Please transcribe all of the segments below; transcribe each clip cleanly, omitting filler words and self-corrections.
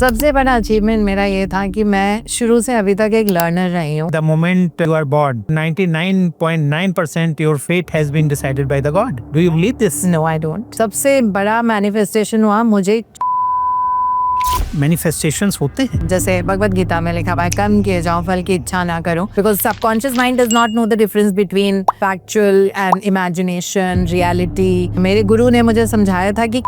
सबसे बड़ा अचीवमेंट मेरा ये था कि मैं शुरू से अभी तक एक लर्नर रही हूँ। The moment you are born, 99.9% your fate has been decided by the God. Do you believe this? No I don't. सबसे बड़ा मैनिफेस्टेशन हुआ मुझे, Manifestations होते हैं। जैसे भगवत गीता में लिखा हुआ है, कर्म किए जाओ फल की इच्छा ना करो, because subconscious mind does not know the difference between factual and imagination, reality. मेरे गुरु ने मुझे समझाया था कि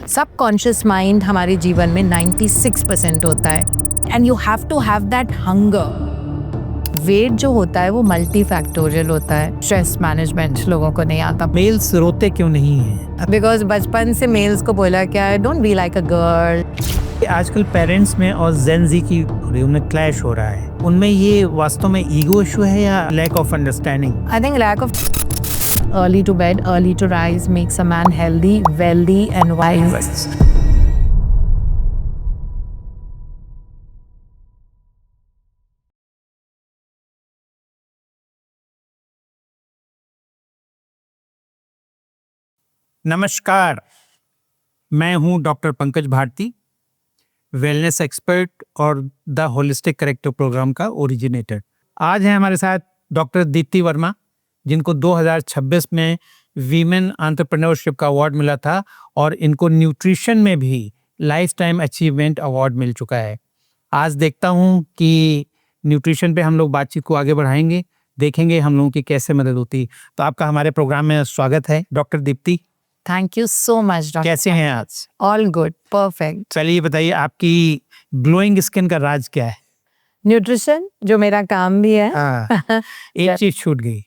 सबकॉन्शियस माइंड हमारे जीवन में 96% होता है and you have to have that hunger. Weight जो होता है वो मल्टी फैक्टोरियल होता है। स्ट्रेस मैनेजमेंट लोगों को नहीं आता, मेल्स रोते क्यों नहीं हैं? बिकॉज बचपन से मेल्स को बोला क्या है, don't be like a girl. आजकल पेरेंट्स में और जेन ज़ी की उनमें क्लैश हो रहा है। उनमें ये वास्तव में ईगो इशू है या lack of understanding? I think lack of early to bed, early to rise makes a man healthy, wealthy and wise. नमस्कार, मैं हूं doctor Pankaj Bharti, wellness expert और द होलिस्टिक करेक्टिव प्रोग्राम का ओरिजिनेटर। आज है हमारे साथ डॉक्टर दीप्ति वर्मा, जिनको 2026 में वीमेन एंटरप्रेन्योरशिप का अवार्ड मिला था और इनको न्यूट्रिशन में भी लाइफ टाइम अचीवमेंट अवार्ड मिल चुका है। आज देखता हूं कि न्यूट्रिशन पे हम लोग बातचीत को आगे बढ़ाएंगे, देखेंगे हम लोगों की कैसे मदद होती। तो आपका हमारे प्रोग्राम में स्वागत है doctor Deepti. Thank you so much, Doctor. कैसे हैं आज? All good, perfect. चलिए बताइए, आपकी ग्लोइंग स्किन का राज क्या है? न्यूट्रिशन जो मेरा काम भी है। एक चीज छूट गई,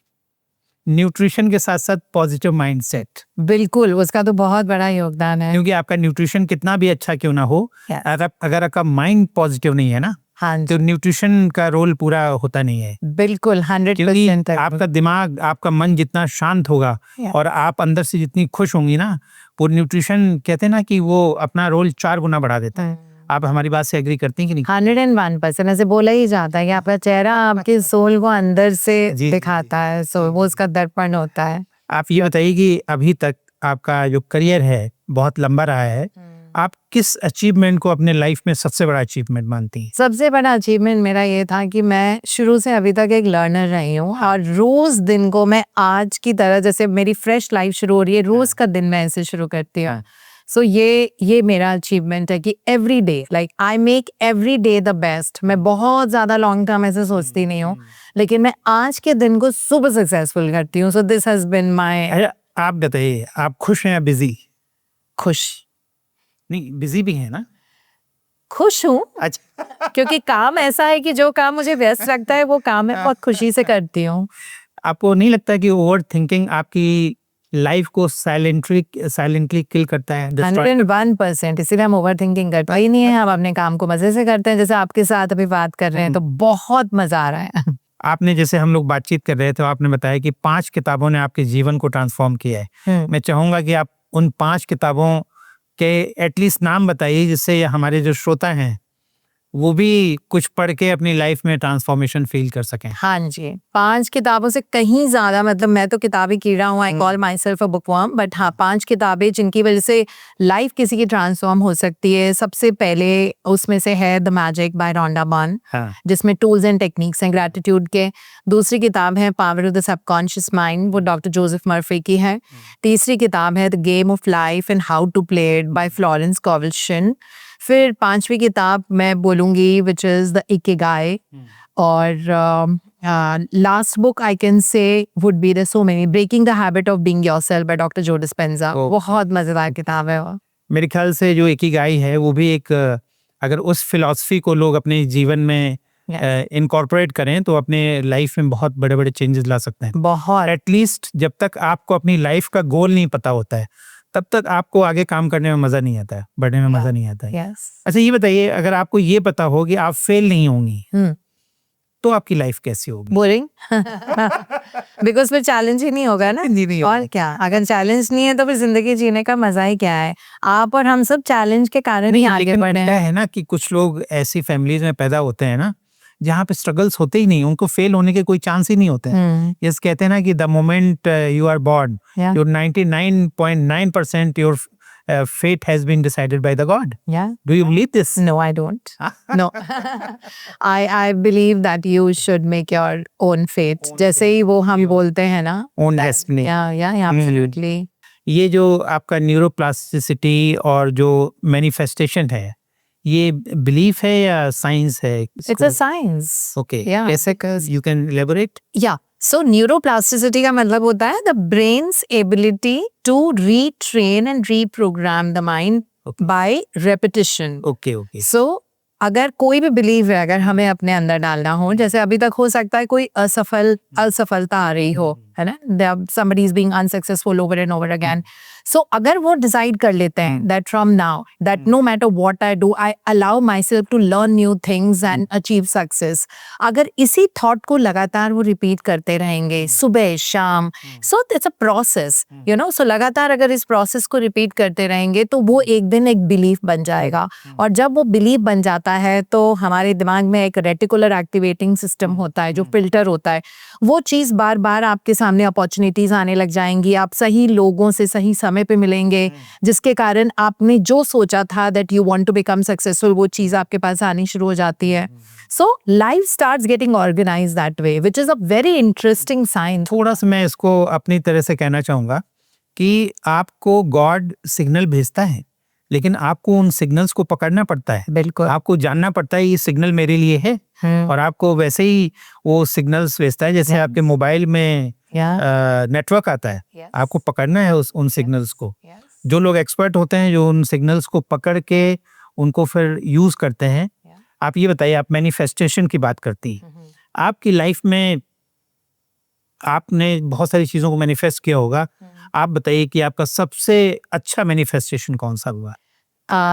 न्यूट्रिशन के साथ साथ पॉजिटिव माइंडसेट। बिल्कुल, उसका तो बहुत बड़ा योगदान है। क्योंकि आपका न्यूट्रिशन कितना भी अच्छा क्यों ना हो, अगर आपका माइंड पॉजिटिव नहीं है ना, हाँ, तो न्यूट्रिशन का रोल पूरा होता नहीं है। बिल्कुल 100%। आपका दिमाग, आपका मन जितना शांत होगा और आप अंदर से जितनी खुश होंगी ना, वो न्यूट्रिशन कहते हैं ना कि वो अपना रोल 4 गुना बढ़ा देता है। आप हमारी बात से एग्री करती हैं कि नहीं? 101%। ऐसे बोला ही जाता है कि आपका चेहरा आपके सोल को अंदर से दिखाता है, सो वो उसका दर्पण होता है। आप ये बताइए कि अभी तक आपका जो करियर है बहुत लंबा रहा है, आप किस अचीवमेंट को अपने लाइफ में सबसे बड़ा अचीवमेंट मानती हैं? सबसे बड़ा अचीवमेंट मेरा ये था कि मैं शुरू से अभी तक एक लर्नर रही हूँ और रोज दिन को मैं आज की तरह, जैसे मेरी फ्रेश लाइफ शुरू हो रही है, रोज का दिन मैं ऐसे शुरू करती हूँ। सो ये मेरा अचीवमेंट है कि every day, like I make every day the best. मैं बहुत ज्यादा लॉन्ग टर्म ऐसे सोचती नहीं हूँ, लेकिन मैं आज के दिन को सुपर सक्सेसफुल करती हूँ। So this has been my. आप बताइए, आप खुश हैं या बिजी? खुश नहीं, बिजी भी है ना? खुश हूँ। अच्छा। क्योंकि काम ऐसा है कि जो काम मुझे व्यस्त लगता है वो काम मैं बहुत खुशी से करती हूँ। आपको नहीं लगता कि ओवर थिंकिंग आपकी लाइफ को साइलेंटली किल करता है? 101%। इसीलिए हम ओवर थिंकिंग करते ही नहीं है, हम अपने काम को मजे से करते हैं। जैसे आपके साथ अभी बात कर रहे हैं तो बहुत मजा आ रहा है। आपने, जैसे हम लोग बातचीत कर रहे थे, आपने बताया कि 5 किताबों ने आपके जीवन को ट्रांसफॉर्म किया है। मैं चाहूंगा कि आप उन 5 किताबों के एटलीस्ट नाम बताइए, जिससे हमारे जो श्रोता हैं वो भी कुछ पढ़ के अपनी लाइफ में ट्रांसफॉर्मेशन फील कर सकें। हाँ जी, 5 किताबों से कहीं ज्यादा, मतलब मैं तो किताबी कीड़ा हूँ, I call my self a bookworm, but हाँ 5 किताबें जिनकी वजह से लाइफ किसी की ट्रांसफॉर्म हो सकती है। सबसे पहले उसमें से है the magic by Rhonda Byrne, जिसमें टूल्स एंड टेक्निक्स हैं ग्रैटिट्यूड के। दूसरी किताब है power of the subconscious mind, वो डॉक्टर जोसेफ मर्फी की है। तीसरी किताब है the game of life and how to play it by Florence Scovel Shinn. फिर 5वीं किताब मैं बोलूंगी विच इज द इकिगाई। और last book I can say would be the so many breaking the habit of being yourself by doctor जो Dispenza. बहुत मजेदार किताब है वो। मेरे ख्याल से जो इकिगाई है वो भी एक, अगर उस फिलॉसफी को लोग अपने जीवन में इनकॉर्पोरेट करें तो अपने लाइफ में बहुत बड़े बड़े चेंजेस ला सकते हैं। बहुत। एटलीस्ट जब तक आपको अपनी लाइफ का गोल नहीं पता होता है, तब तक आपको आगे काम करने में मजा नहीं आता है, बढ़ने में मजा नहीं आता है। अच्छा, ये बताइए, अगर आपको ये पता हो कि आप फेल नहीं होंगी, तो आपकी लाइफ कैसी होगी? बोरिंग। बिकॉज फिर चैलेंज ही नहीं होगा ना। नहीं और क्या, अगर चैलेंज नहीं है तो फिर जिंदगी जीने का मजा ही क्या है। आप और हम सब चैलेंज के कारण ही आगे बढ़े हैं। है ना कि कुछ लोग ऐसी फैमिलीज में पैदा होते हैं ना जहाँ पे स्ट्रगल्स होते ही नहीं, उनको फेल होने के कोई चांस ही नहीं होते हैं। यस, कहते हैं ना कि the moment you are born, your 99.9% your fate has been decided by the God. Yeah. Do you believe this? No, I don't. No. I believe that you should make your own fate. जैसे ही वो हम बोलते हैं ना. Own destiny. Yeah, absolutely. ये जो आपका neuroplasticity और जो मैनिफेस्टेशन है, ये बिलीफ है या साइंस है? It's a science. Okay. Yeah. Because you can elaborate? Yeah. So neuroplasticity का मतलब होता है the brain's ability to retrain and reprogram the mind by repetition. Okay. So अगर कोई भी बिलीव है अगर हमें अपने अंदर डालना हो, जैसे अभी तक हो सकता है कोई असफलता आ रही हो, है ना, somebody is being unsuccessful over and over again. So अगर वो डिसाइड कर लेते हैं that from now that no matter what I do I allow myself to learn new things and achieve success, अगर इसी थॉट को लगातार वो रिपीट करते रहेंगे सुबह शाम, so it's a process, you know, so लगातार अगर इस प्रोसेस को रिपीट करते रहेंगे तो वो एक दिन एक बिलीफ बन जाएगा, और जब वो बिलीफ बन जाता है तो हमारे दिमाग में एक रेटिकुलर एक्टिवेटिंग सिस्टम होता है जो फिल्टर होता है, वो चीज़ बार बार आपके सामने अपॉर्चुनिटीज आने लग जाएंगी, आप सही लोगों से सही समय पे मिलेंगे, जिसके कारण आपने जो सोचा था that you want to become successful वो चीज आपके पास आनी शुरू हो जाती है. So life starts getting organise that way which is a very interesting sign. थोड़ा सा मैं इसको अपनी तरह से कहना चाहूँगा कि आपको गॉड सिग्नल भेजता है, लेकिन आपको उन सिग्नल्स को पकड़ना पड़ता है. बिल्कुल. आपको जानना पड़ता है ये सिग्नल मेरे लिए है, और आपको वैसे ही वो सिग्नल्स भेजता है जैसे आपके मोबाइल में नेटवर्क आता है. आपको पकड़ना है उन सिग्नल्स को. जो लोग एक्सपर्ट होते हैं जो उन सिग्नल्स को पकड़ के उनको फिर यूज करते हैं. आप ये बताइए, आप मैनिफेस्टेशन की बात करती हैं, आपकी लाइफ में आपने बहुत सारी चीजों को मैनिफेस्ट किया होगा. आप बताइए कि आपका सबसे अच्छा मैनिफेस्टेशन कौन सा हुआ?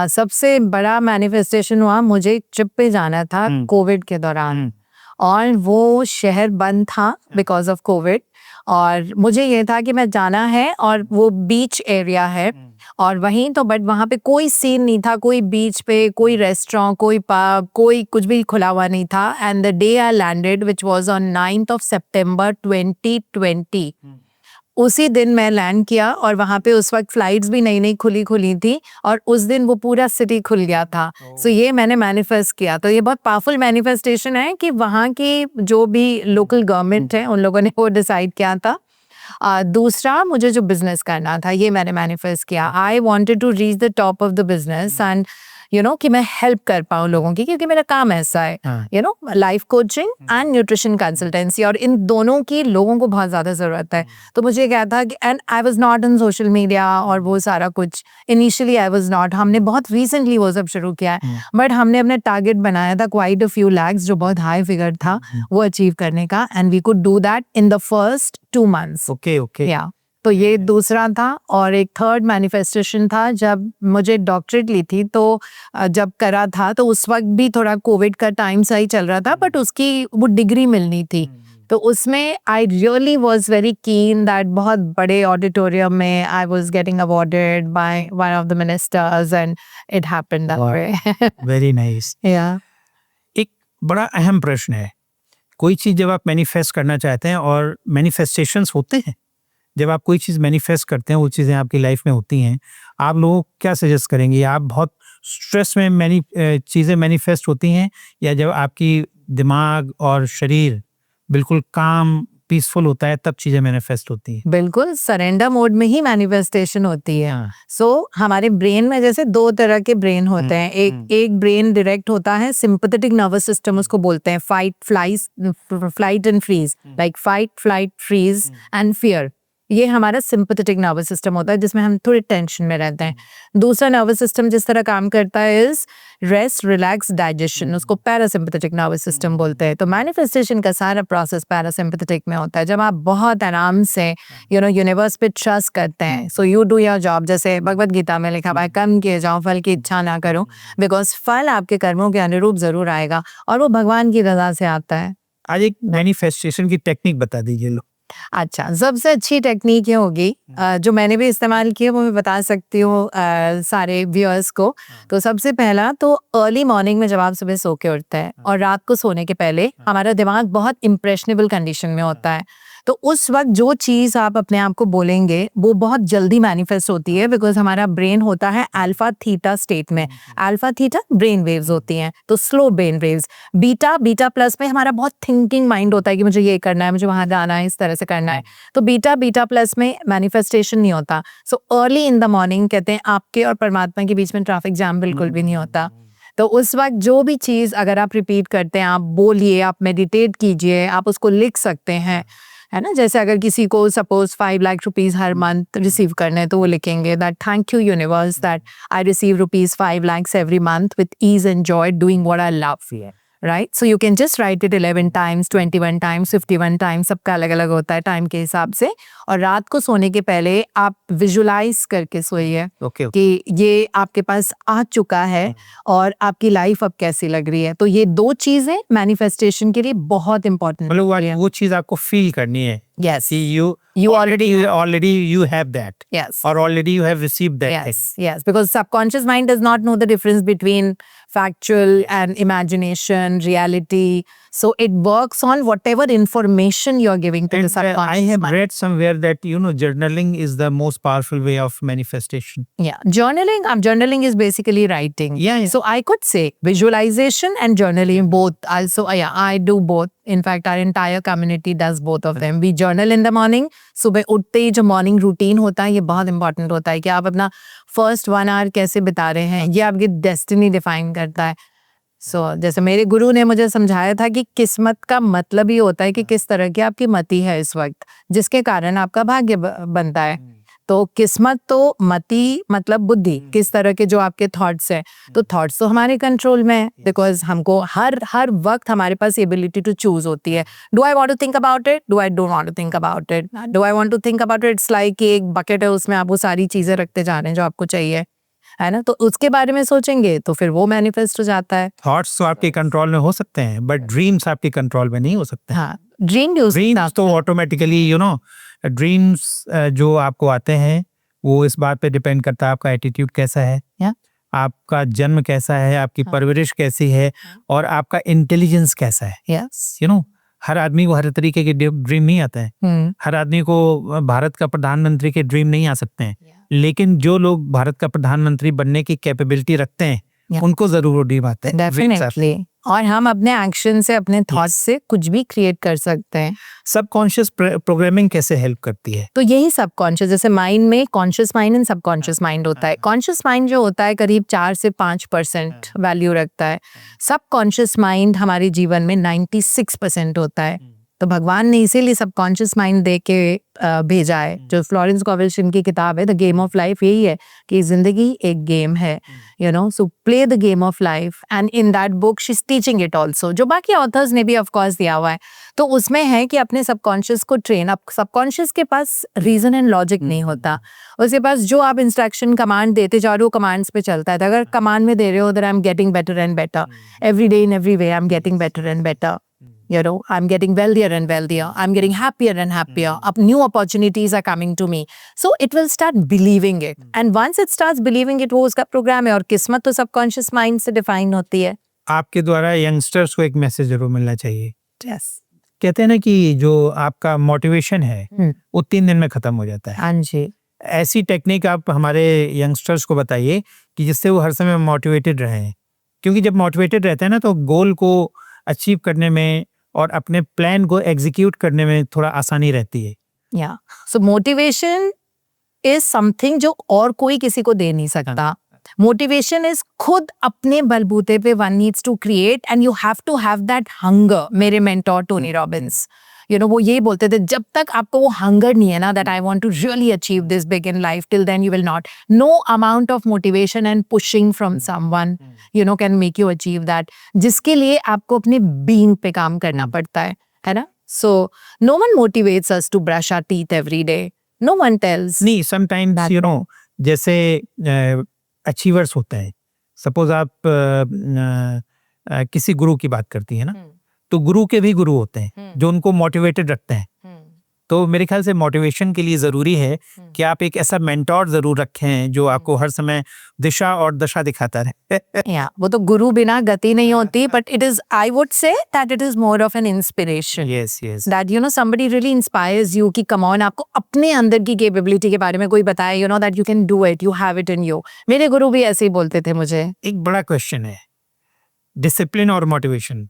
सबसे बड़ा मैनिफेस्टेशन हुआ, मुझे ट्रिप पे जाना था कोविड के दौरान, और वो शहर बंद था बिकॉज ऑफ कोविड, और मुझे ये था कि मैं जाना है, और वो बीच एरिया है और वहीं तो, बट वहाँ पे कोई सीन नहीं था, कोई बीच पे कोई रेस्टोरेंट, कोई पब, कोई कुछ भी खुला हुआ नहीं था. And the day I landed which was on 9th of September 2020, उसी दिन मैं लैंड किया, और वहाँ पे उस वक्त फ्लाइट्स भी नई नई खुली थी, और उस दिन वो पूरा सिटी खुल गया था. सो ये मैंने मैनिफेस्ट किया. तो ये बहुत पावरफुल मैनिफेस्टेशन है कि वहाँ की जो भी लोकल गवर्नमेंट है उन लोगों ने वो डिसाइड किया था. दूसरा, मुझे जो बिजनेस करना था ये मैंने मैनिफेस्ट किया. I wanted to reach the top of the business and you know कि मैं हेल्प कर पाऊँ लोगों की, क्योंकि मेरा काम ऐसा है, you know, life coaching and nutrition consultancy, और इन दोनों की लोगों को बहुत ज़्यादा ज़रूरत है. तो मुझे क्या था कि, and I was not on social media और वो सारा कुछ, इनिशियली आई वाज नॉट. हमने बहुत रिसेंटली वो सब शुरू किया है, बट हमने अपने टारगेट बनाया था क्वाइट अ फ्यू लैक्स, जो बहुत हाई फिगर था वो अचीव करने का, and we could do that in the first 2 months. Okay. या तो ये दूसरा था. और एक थर्ड मैनिफेस्टेशन था, जब मुझे डॉक्टरेट ली थी, तो जब करा था तो उस वक्त भी थोड़ा कोविड का टाइम सही चल रहा था, बट उसकी वो डिग्री मिलनी थी. तो उसमें I really was very keen that बहुत बड़े ऑडिटोरियम में I was getting awarded by one of the ministers, and it happened that way. Very nice. या एक बड़ा अहम प्रश्न है, कोई चीज़ जब आप मैनिफेस्ट करना चाहते हैं, और मैनिफेस्टेशंस होते हैं, जब आप कोई चीज़ मैनिफेस्ट करते हैं वो चीज़ें आपकी लाइफ में होती हैं, आप लोगों को क्या सजेस्ट करेंगे? आप बहुत स्ट्रेस में चीज़ें मैनिफेस्ट होती हैं, या जब आपकी दिमाग और शरीर बिल्कुल काम पीसफुल होता है तब चीज़ें मैनिफेस्ट होती हैं? बिल्कुल सरेंडर मोड में ही मैनिफेस्टेशन होती है. सो हमारे ब्रेन में जैसे 2 तरह के ब्रेन होते हैं. एक ब्रेन डायरेक्ट होता है सिंपैथेटिक नर्वस सिस्टम, उसको बोलते हैं flight and freeze, like fight, flight, freeze and fear. ये हमारा सिंपैथेटिक नर्वस सिस्टम होता है जिसमें हम थोड़ी टेंशन में रहते हैं. दूसरा नर्वस सिस्टम जिस तरह काम करता है इज रेस्ट, रिलैक्स, डाइजेशन, उसको पैरासिम्पैथेटिक नर्वस सिस्टम बोलते हैं. तो मैनिफेस्टेशन का सारा प्रोसेस पैरासिम्पैथेटिक में होता है, जब आप बहुत आराम से यू नो यूनिवर्स पे ट्रस्ट करते हैं. So you do your job, जैसे भगवद गीता में लिखा हुआ है, कर्म किए जाओ, फल की इच्छा ना करो, बिकॉज फल आपके कर्मों के अनुरूप जरूर आएगा, और वो भगवान की रजा से आता है. आज एक मैनिफेस्टेशन की टेक्निक बता दीजिए लो. अच्छा, सबसे अच्छी टेक्निक ये होगी, जो मैंने भी इस्तेमाल की है वो मैं बता सकती हूँ सारे व्यूअर्स को. तो सबसे पहला तो अर्ली मॉर्निंग में जब आप सुबह सो के उठते हैं और रात को सोने के पहले हमारा दिमाग बहुत इम्प्रेशनेबल कंडीशन में होता है. तो उस वक्त जो चीज आप अपने आप को बोलेंगे वो बहुत जल्दी मैनिफेस्ट होती है, बिकॉज हमारा ब्रेन होता है अल्फा थीटा स्टेट में। अल्फा थीटा ब्रेन वेव्स होती हैं, तो slow brain waves. Beta beta plus में हमारा बहुत थिंकिंग माइंड होता है कि मुझे ये करना है, मुझे वहां जाना है, इस तरह से करना है। तो बीटा बीटा प्लस में मैनिफेस्टेशन नहीं होता। So early in the morning कहते हैं आपके और परमात्मा के बीच में ट्रैफिक जाम बिल्कुल भी नहीं होता। तो उस वक्त जो भी चीज अगर आप रिपीट करते हैं, आप बोलिए, आप मेडिटेट कीजिए, आप उसको लिख सकते हैं, है ना। जैसे अगर किसी को सपोज 5 लाख रुपीज हर मंथ रिसीव करने हैं तो वो लिखेंगे that thank you universe that I receive rupees 5 lakhs every month with ease and joy doing what I love, right. So you can just write it 11 times, 21 times, 51 times, सबका अलग अलग होता है टाइम के हिसाब से। और रात को सोने के पहले आप विजुलाइज करके सोइए कि ये आपके पास आ चुका है और आपकी लाइफ अब कैसी लग रही है। तो ये 2 चीजें मैनिफेस्टेशन के लिए बहुत इंपॉर्टेंट, मतलब वो चीज आपको फील करनी है। Yes. You already you have that. Yes. Or already you have received that. Yes, yes, because subconscious mind does not know the difference between factual and imagination, reality. So it works on whatever information you're giving to the And, subconscious I have mind. read somewhere that journaling is the most powerful way of manifestation. Yeah, journaling is basically writing. Yeah. So I could say visualization and journaling both. Also, yeah, I do both. In fact, our entire community does both of them. We journal in the morning. सुबह उठते ही जो morning routine होता है ये बहुत important होता है कि आप अपना फर्स्ट 1 hour कैसे बिता रहे हैं, ये आपकी डेस्टिनी डिफाइन करता है। जैसे मेरे गुरु ने मुझे समझाया था कि किस्मत का मतलब ही होता है कि किस तरह की आपकी मति है इस वक्त, जिसके कारण आपका भाग्य बनता है। तो किस्मत तो मति मतलब बुद्धि, किस तरह के जो आपके थॉट्स हैं। तो थॉट्स तो हमारे कंट्रोल में है, बिकॉज हमको हर वक्त हमारे पास एबिलिटी टू चूज होती है। Do I want to think about it, do I don't want to think about it, do I want to think about it. It's like एक बकेट है, उसमें आप वो सारी चीजें रखते जा रहे हैं जो आपको चाहिए, है ना। तो उसके बारे में सोचेंगे तो फिर वो मैनिफेस्ट हो जाता है। थॉट्स तो आपके कंट्रोल में हो सकते हैं, बट ड्रीम्स आपके कंट्रोल में नहीं हो सकते। हाँ, ड्रीम्स तो ऑटोमेटिकली ड्रीम्स जो आपको आते हैं वो इस बात पे डिपेंड करता है आपका एटीट्यूड कैसा है, आपका जन्म कैसा है, आपकी परवरिश कैसी है, और आपका इंटेलिजेंस कैसा है। यस, हर आदमी को हर तरीके के ड्रीम नहीं आता है। हर आदमी को भारत का प्रधानमंत्री के ड्रीम नहीं आ सकते हैं, लेकिन जो लोग भारत का प्रधानमंत्री बनने की कैपेबिलिटी रखते हैं उनको जरूर ड्रीम आते हैं। डेफिनेटली। और हम अपने एक्शन से, अपने थॉट्स से कुछ भी क्रिएट कर सकते हैं। सबकॉन्शियस प्रोग्रामिंग कैसे हेल्प करती है? तो यही सबकॉन्शियस, जैसे माइंड में conscious mind and subconscious mind होता है। कॉन्शियस माइंड जो होता है करीब 4 से 5% वैल्यू रखता है। सबकॉन्शियस माइंड हमारे जीवन में 96% होता है। तो भगवान ने इसीलिए सबकॉन्शियस माइंड दे के भेजा है। जो फ्लोरेंस कॉवेल्शन की किताब है द गेम ऑफ लाइफ, यही है कि जिंदगी एक गेम है, so play the game of life. And in that book she is teaching it also, जो बाकी ऑथर्स ने भी ऑफ कोर्स दिया हुआ है। तो उसमें है कि अपने सबकॉन्शियस को ट्रेन अप। सबकॉन्शियस के पास रीजन एंड लॉजिक नहीं होता, उसके पास जो आप इंस्ट्रक्शन कमांड देते जा रहे हो कमांड्स पे चलता है। अगर कमांड में दे रहे हो that I am getting better and better every day in every way, I am getting better and better, I'm getting wealthier and wealthier, I'm getting happier and happier, new opportunities are coming to me, so it will start believing it, and once it starts believing it, वो उसका programme है। और किस्मत तो subconscious mind से define होती है। आपके द्वारा यंगस्टर्स को एक मैसेज जरूर मिलना चाहिए। yes. कहते हैं ना कि जो आपका मोटिवेशन है वो 3 दिन में खत्म हो जाता है। हाँ जी। ऐसी टेक्निक आप हमारे यंगस्टर्स को बताइए कि जिससे वो हर समय मोटिवेटेड रहें, क्योंकि जब मोटिवेटेड रहते हैं ना तो गोल को अचीव करने में और अपने प्लान को एग्जीक्यूट करने में थोड़ा आसानी रहती है। या सो मोटिवेशन इज समथिंग जो और कोई किसी को दे नहीं सकता। मोटिवेशन इज खुद अपने बलबूते पे one needs to create, and you have to have that hunger. मेरे मेंटोर टोनी रॉबिन्स वो ये बोलते थे, जब तक आपको वो हंगर नहीं है ना that I want to really achieve this big in life, till then you will not. No amount of motivation and pushing from someone can make you achieve that, जिसके लिए आपको अपने बीइंग पे काम करना पड़ता है ना। So no one motivates us to brush our teeth every day, no one tells. नहीं, समटाइम्स जैसे अचीवर्स होते हैं, सपोज आप किसी गुरु की बात करती है ना, तो गुरु के भी गुरु होते हैं जो उनको मोटिवेटेड रखते हैं। तो मेरे ख्याल से मोटिवेशन के लिए ज़रूरी है कि आप एक ऐसा मेंटोर ज़रूर रखें जो आपको हर समय दिशा और दशा दिखाता रहे। या वो तो गुरु बिना गति नहीं होती, but it is, I would say that it is more of an inspiration, yes yes that you know somebody really inspires you कि कम ऑन, आपको अपने अंदर की कैपेबिलिटी के बारे में कोई बताए, you know that you can do it, you have it in you. मेरे गुरु भी ऐसे ही बोलते थे मुझे। एक बड़ा क्वेश्चन है, डिसिप्लिन और मोटिवेशन,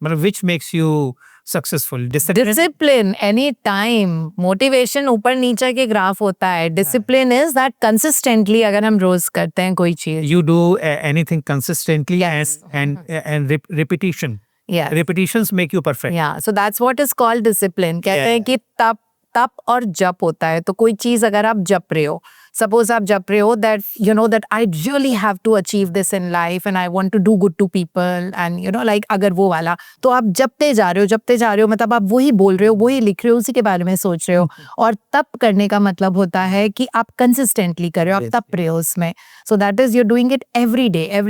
मतलब which makes you successful? Discipline any time, motivation ऊपर नीचे के ग्राफ होता है, डिसिप्लिन इज दैट कंसिस्टेंटली अगर हम रोज करते हैं कोई चीज। you do anything consistently and repetition. Yes. Repetitions make you perfect. Yeah, so that's what is called discipline. कहते हैं Yeah. कि तप और जप होता है। तो कोई चीज अगर आप जप रहे हो, सपोज आप जप रहे हो that you know that I really have to achieve this in life and I want to do good to people and you know like, अगर वो वाला, तो आप जपते जा रहे हो, मतलब आप वही बोल रहे हो, वही लिख रहे हो, उसी के बारे में सोच रहे हो। और तप करने का मतलब होता है कि आप कंसिस्टेंटली कर रहे हो, आप तप रहे हो उसमें। So that is, your doing it every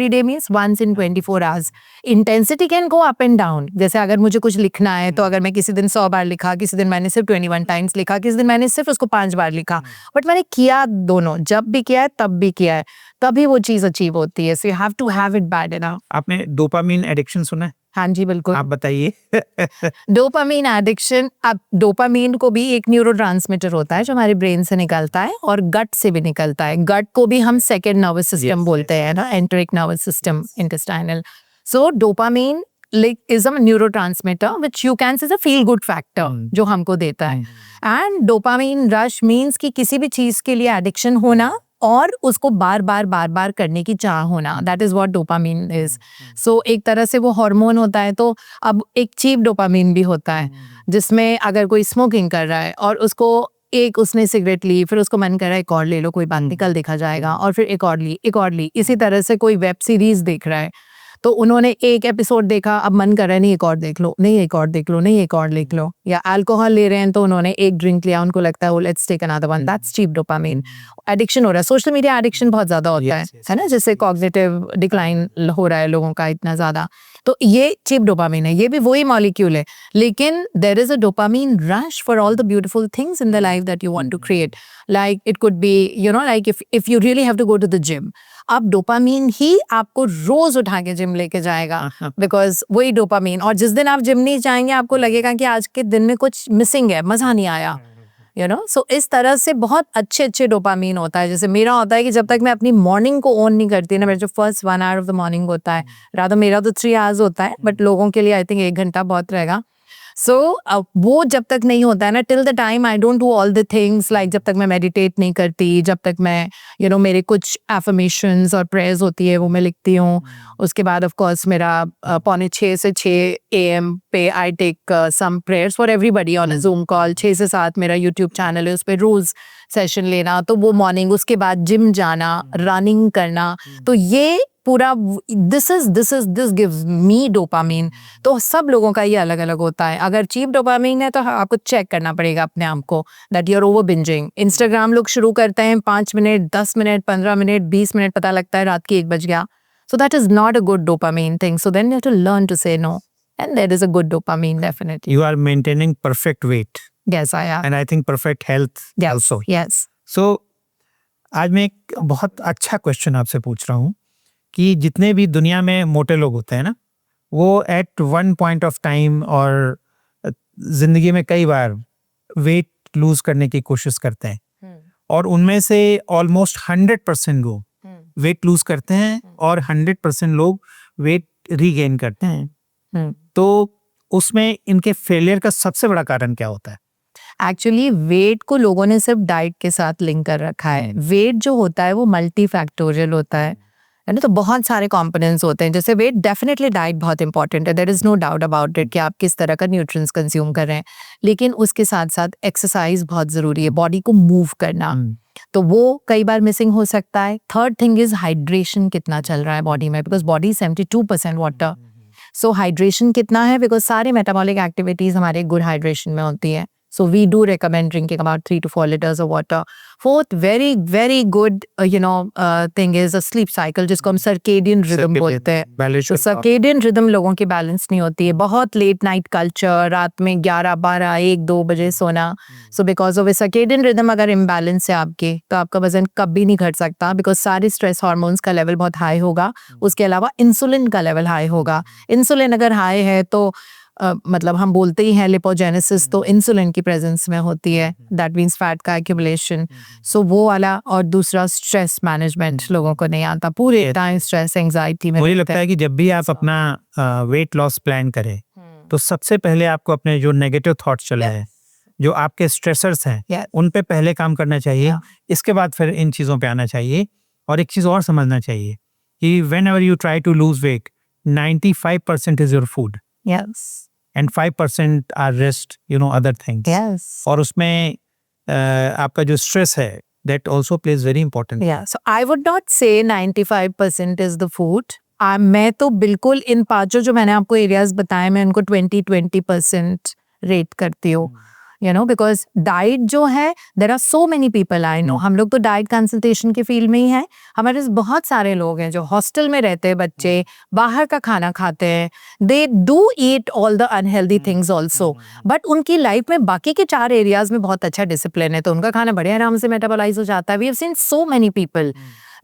day means once in 24 hours. Intensity can go up and down. जैसे अगर मुझे कुछ लिखना है तो अगर मैं किसी दिन 100 बार लिखा, किसी दिन मैंने सिर्फ 21 टाइम्स लिखा, किसी दिन मैंने सिर्फ उसको 5 बार लिखा, बट मैंने किया दोनों, जब भी किया है तब भी किया है, तभी वो चीज अचीव होती है। So you have to have it bad enough. आपने डोपामीन एडिक्शन सुना है? हाँ जी बिल्कुल। आप बताइए। डोपामीन एडिक्शन, अब डोपामीन को भी एक न्यूरोट्रांसमीटर होता है जो हमारे ब्रेन से निकलता है और गट से भी निकलता है। गट को भी हम सेकेंड नर्वस सिस्टम बोलते हैं ना, enteric nervous system, intestinal. So dopamine is a neurotransmitter which you can say is a feel good factor जो हमको देता है। एंड डोपामीन रश मीन्स कि किसी भी चीज के लिए एडिक्शन होना और उसको बार बार करने की चाह होना, that is what dopamine is. So एक तरह से वो हार्मोन होता है। तो अब एक चीप डोपामीन भी होता है जिसमें अगर कोई स्मोकिंग कर रहा है और उसको एक उसने सिगरेट ली, फिर उसको मन कर रहा है एक और ले लो, कोई बात नहीं, कल देखा जाएगा, और फिर एक और ली। इसी तरह से कोई वेब सीरीज देख रहा है तो उन्होंने एक एपिसोड देखा, अब मन कर रहा है नहीं एक और देख लो, नहीं एक और देख लो, नहीं एक और देख लो। या अल्कोहल ले रहे हैं तो उन्होंने एक ड्रिंक लिया, उनको लगता है वो let's take another one, that's cheap dopamine. Addiction हो रहा है, सोशल मीडिया एडिक्शन बहुत ज्यादा होता है ना, जिससे कॉग्निटिव डिक्लाइन हो रहा है लोगों का इतना ज्यादा, तो ये चीप डोपामीन है। ये भी वही मॉलिक्यूल है, लेकिन there is a dopamine rush for all the beautiful things in the life that you want to create. Like it could be you know like if you really have to go to the gym, अब dopamine ही आपको रोज उठा के gym लेके जाएगा, because वही dopamine. और जिस दिन आप जिम नहीं जाएंगे आपको लगेगा कि आज के दिन में कुछ मिसिंग है, मजा नहीं आया, यू नो। सो इस तरह से बहुत अच्छे डोपामीन होता है। जैसे मेरा होता है कि जब तक मैं अपनी मॉर्निंग को ऑन नहीं करती ना, मेरा जो first 1 hour of the morning होता है, रादर मेरा तो 3 आवर्स होता है, बट लोगों के लिए आई थिंक 1 घंटा बहुत रहेगा। सो वो जब तक नहीं होता है ना, till the time I don't do all the things, like जब तक मैं मेडिटेट नहीं करती, जब तक मैं यू नो मेरे कुछ एफर्मेशंस और प्रेयर्स होती है वो मैं लिखती हूँ। उसके बाद ऑफ कोर्स मेरा 5:45 से 6 AM पे I take some prayers for everybody on a Zoom call. 6 से 7 मेरा यूट्यूब चैनल है, उस पर रोज सेशन लेना, तो वो मॉर्निंग। उसके बाद जिम जाना, रनिंग करना, तो ये पूरा दिस गिव्स मी डोपामीन। तो सब लोगों का ये अलग अलग होता है। अगर चीप डोपामीन है तो आपको चेक करना पड़ेगा अपने आप को that you are over bingeing. Instagram लोग शुरू करते हैं 5 मिनट, 10 मिनट, 15 मिनट, 20 मिनट, पता लगता है रात के 1 बज गया। So that is not a good dopamine thing. So then you have to learn to say no, and there is a good dopamine definitely. You are maintaining perfect weight Yes, I am. and I think perfect health also. Yes. So आज मैं एक बहुत अच्छा question आपसे पूछ रहा हूँ कि जितने भी दुनिया में मोटे लोग होते हैं ना, वो at one point of time और जिंदगी में कई बार वेट लूज करने की कोशिश करते हैं, और उनमें से ऑलमोस्ट 100% लोग वेट लूज करते हैं और 100% लोग वेट रीगेन करते हैं। तो उसमें इनके फेलियर का सबसे बड़ा कारण क्या होता है? एक्चुअली वेट को लोगों ने सिर्फ डाइट के साथ लिंक कर रखा है। वेट जो होता है वो मल्टी फैक्टोरियल होता है ना, तो बहुत सारे कंपोनेंट्स होते हैं। जैसे वेट, डेफिनेटली डाइट बहुत इंपॉर्टेंट है, there is no doubt about it कि आप किस तरह का न्यूट्रिएंट्स कंज्यूम कर रहे हैं, लेकिन उसके साथ साथ एक्सरसाइज बहुत जरूरी है, बॉडी को मूव करना, तो वो कई बार मिसिंग हो सकता है। थर्ड थिंग इज हाइड्रेशन कितना चल रहा है बॉडी में, because body 72% water. So hydration कितना है, बिकॉज सारे मेटाबॉलिक एक्टिविटीज हमारे गुड हाइड्रेशन में होती है। So we do recommend drinking about 3 to 4 liters of water. Fourth, very, very good, thing is a sleep cycle, जिसको हम circadian rhythm बोलते हैं. तो circadian rhythm लोगों की बैलेंस नहीं होती है. बहुत लेट नाइट कल्चर, रात में 11, 12, 1, 2 बजे सोना. So because of circadian rhythm अगर इम्बैलेंस है आपके, तो आपका वजन कभी नहीं घट सकता, बिकॉज सारे स्ट्रेस हार्मोन्स का लेवल बहुत हाई होगा. उसके अलावा इंसुलिन का लेवल हाई होगा. इंसुलिन अगर हाई है तो मतलब हम बोलते ही हैं लिपोजेनेसिस, तो इंसुलिन की प्रेजेंस में होती है. दैट मीन्स फैट का एक्यूमुलेशन. सो वो वाला. और दूसरा स्ट्रेस मैनेजमेंट लोगों को नहीं आता. पूरे टाइम स्ट्रेस एंजाइटी में. मुझे लगता है कि जब भी आप अपना वेट लॉस प्लान करें, तो सबसे पहले आपको अपने जो नेगेटिव थॉट्स चले हैं, जो आपके स्ट्रेसर्स हैं, उन पे पहले काम करना चाहिए. इसके बाद फिर इन चीज़ों पे आना चाहिए. और एक चीज़ और समझना चाहिए कि whenever you try to lose weight, 95% is your food. Yes. And 5% are rest, other things. Yes. और उसमें आपका जो स्ट्रेस है, that also plays very important. Yeah. So I would not say 95% is the food. मैं तो बिल्कुल इन पांचों जो मैंने आपको एरियाज बताए, मैं उनको 20% रेट करती हूँ. बिकॉज डाइट जो है, there are so many people I know. हम लोग तो डाइट कंसल्टेशन के फील्ड में ही हैं. हमारे बहुत सारे लोग हैं जो हॉस्टल में रहते हैं, बच्चे बाहर का खाना खाते हैं. They do eat all the unhealthy things also, but उनकी लाइफ में बाकी के 4 एरियाज में बहुत अच्छा डिसिप्लिन है, तो उनका खाना बड़े आराम से मेटाबोलाइज हो जाता है. We have seen so many people,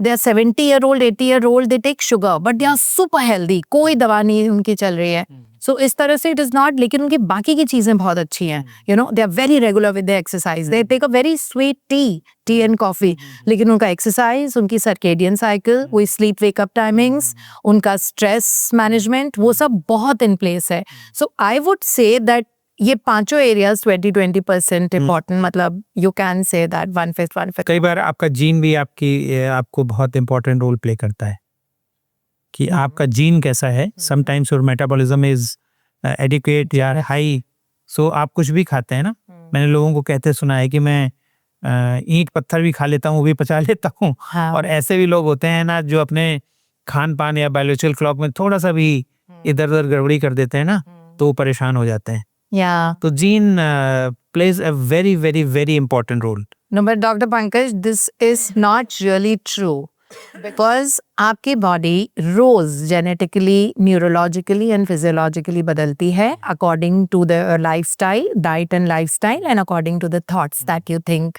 they are 70-year-old, 80-year-old, they take sugar, but they are super healthy. कोई दवा नहीं उनकी चल रही है. So इस तरह से it is not, लेकिन उनकी बाकी की चीजें बहुत अच्छी हैं. They are very regular with their exercise. They take a very sweet tea and coffee. लेकिन उनका exercise, उनकी circadian cycle, वो sleep wake up timings, उनका stress management, वो सब बहुत in place है. So I would say that ये पांचों एरियाज 20% इम्पोर्टेंट. मतलब यू कैन से दैट 1/5. कई बार आपका जीन भी आपको बहुत इंपॉर्टेंट रोल प्ले करता है कि आपका जीन कैसा है. Sometimes your metabolism is adequate या हाई, सो आप कुछ भी खाते हैं ना. मैंने लोगों को कहते सुना है कि मैं ईंट पत्थर भी खा लेता हूँ, वो भी पचा लेता हूँ. और ऐसे भी लोग होते हैं ना जो अपने खान पान या बायोलॉजिकल क्लॉक में थोड़ा सा भी इधर उधर गड़बड़ी कर देते हैं ना, तो वो परेशान हो जाते हैं. Yeah. So gene plays a very, very, very important role. No, but Dr. Pankaj, this is not really true. Because आपकी बॉडी रोज जेनेटिकली, न्यूरोलॉजिकली एंड फिजियोलॉजिकली बदलती है according to the lifestyle, diet and lifestyle, and according to the thoughts that you think.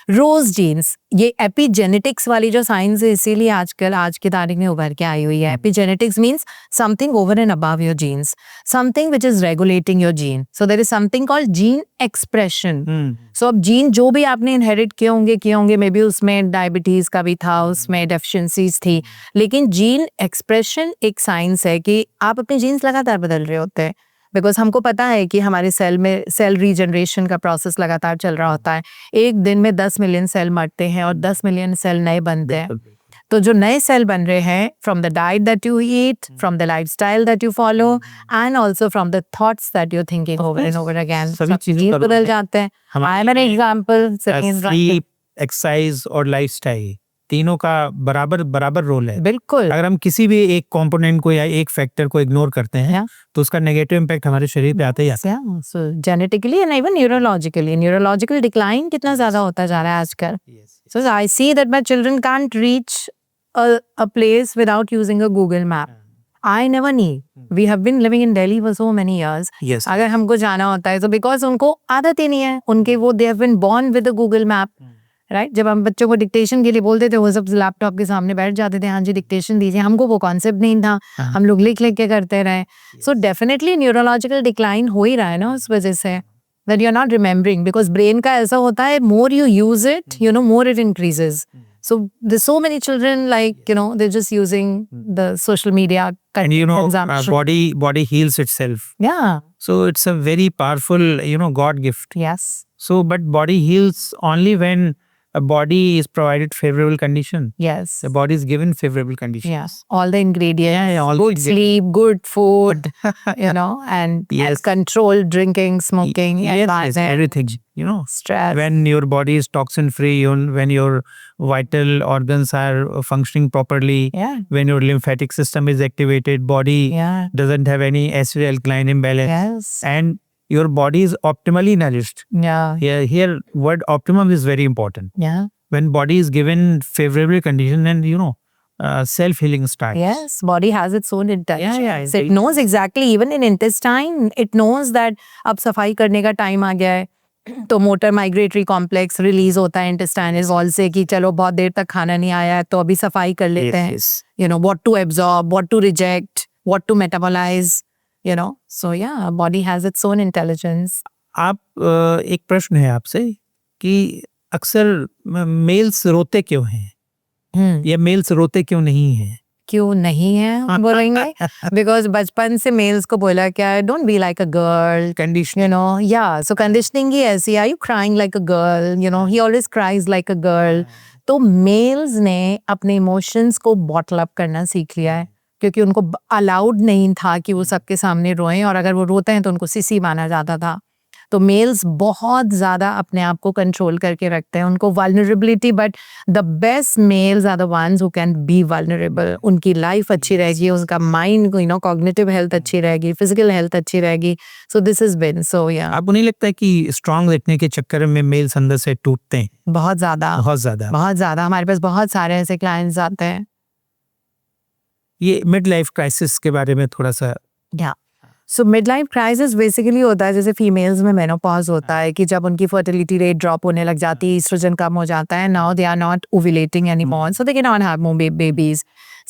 रोज genes, ये epigenetics वाली जो science है, इसीलिए आजकल आज की तारीख में उभर के आई हुई है. Epigenetics means something over and above your genes, something which is regulating your gene. So there is something called gene expression. So अब जीन जो भी आपने इनहेरिट किए होंगे, मे बी उसमें डायबिटीज का भी था, उसमें डेफिशिएंसीज थी, लेकिन जीन एक्सप्रेशन एक साइंस है कि आप अपने जीन्स लगातार बदल रहे होते हैं. बिकॉज हमको पता है कि हमारे सेल में सेल रीजनरेशन का प्रोसेस लगातार चल रहा होता है. एक दिन में 10 मिलियन सेल मरते हैं और 10 मिलियन सेल नए बनते हैं. तो जो नए सेल बन रहे हैं from the diet that you eat, from the lifestyle that you follow, and also from the thoughts that you thinking over and over again, सब चीजें बदल जाते हैं. I am an example. Sleep, exercise और lifestyle तीनों का बराबर role है. बिल्कुल. अगर हम किसी भी एक कंपोनेंट को या एक फैक्टर को इग्नोर करते हैं, तो उसका नेगेटिव इम्पैक्ट हमारे शरीर पे आता ही आता है. So genetically and even neurological decline कितना ज्यादा होता जा रहा है आजकल. So I see that my children can't reach a place without using a Google map. I never need. We have been living in Delhi for so many years. Yes. अगर हमको जाना होता है तो because उनको आदत ही नहीं है, उनके वो they have been born with a Google map. Right. जब हम बच्चों को डिक्टेशन के लिए बोलते थे, वो सब लैपटॉप के सामने बैठ जाते थे, हाँ जी डिक्टेशन दीजिए. हमको वो कॉन्सेप्ट नहीं था, हम लोग लिख के करते रहे. सो डेफिनेटली न्यूरोलॉजिकल डिक्लाइन हो ही रहा है ना उस वजह से, that you are not remembering. Because brain का ऐसा होता है, more you use it, more it increases. So there's so many children, like, they're just using the social media kind And of consumption. body heals itself. Yeah. So it's a very powerful, God gift. Yes. So, but body heals only when a body is provided favorable condition. Yes. The body is given favorable conditions. Yeah. All the ingredients. Yeah, all good sleep, good food, and Yes. controlled drinking, smoking, Yes, everything. stress. When your body is toxin free, when your vital organs are functioning properly, Yeah. when your lymphatic system is activated, body Yeah. doesn't have any acid alkaline imbalance, Yes. and your body is optimally nourished. Yeah. Here word optimum is very important. Yeah. When body is given favorable condition, and self-healing starts. Yes, body has its own intelligence. Yeah, It knows exactly, even in intestine, it knows that अब सफाई करने का time आ गया है, तो motor migratory complex release होता है intestinal wall से कि चलो बहुत देर तक खाना नहीं आया है तो अभी सफाई कर लेते हैं. What to absorb, what to reject, what to metabolize, So yeah, body has its own intelligence. आप एक प्रश्न है आपसे कि अक्सर मेल्स रोते क्यों हैं या मेल्स रोते क्यों नहीं हैं? क्यों नहीं है बोलेंगे? बिकॉज बचपन से मेल्स को बोला क्या, don't be like a girl, condition, so conditioning ही ऐसी, are you crying like a girl, he always cries like a girl. तो मेल्स ने अपने इमोशंस को बॉटल अप करना सीख लिया है, क्योंकि उनको अलाउड नहीं था कि वो सबके सामने रोएं, और अगर वो रोते हैं तो उनको सिसी माना जाता था. तो मेल्स बहुत ज़्यादा अपने आप को कंट्रोल करके रखते हैं, उनको vulnerability, but the best males are the ones who can be vulnerable. उनकी लाइफ अच्छी रहेगी, उसका माइंड कॉग्निटिव हेल्थ अच्छी रहेगी, फिजिकल हेल्थ अच्छी रहेगी. सो दिस इज बिन सो या. आपको नहीं लगता है कि स्ट्रांग दिखने के चक्कर में मेल्स अंदर से टूटते हैं? बहुत ज़्यादा, बहुत ज़्यादा, बहुत ज़्यादा. हमारे पास बहुत सारे ऐसे क्लाइंट्स आते हैं. ये मिड लाइफ क्राइसिस के बारे में थोड़ा सा. या so mid life crisis basically होता है जैसे फीमेल्स में मेनोपॉज होता है कि जब उनकी फर्टिलिटी रेट ड्रॉप होने लग जाती है, ईस्ट्रोजन कम हो जाता है, now they are not ovulating anymore, so they can not have more babies.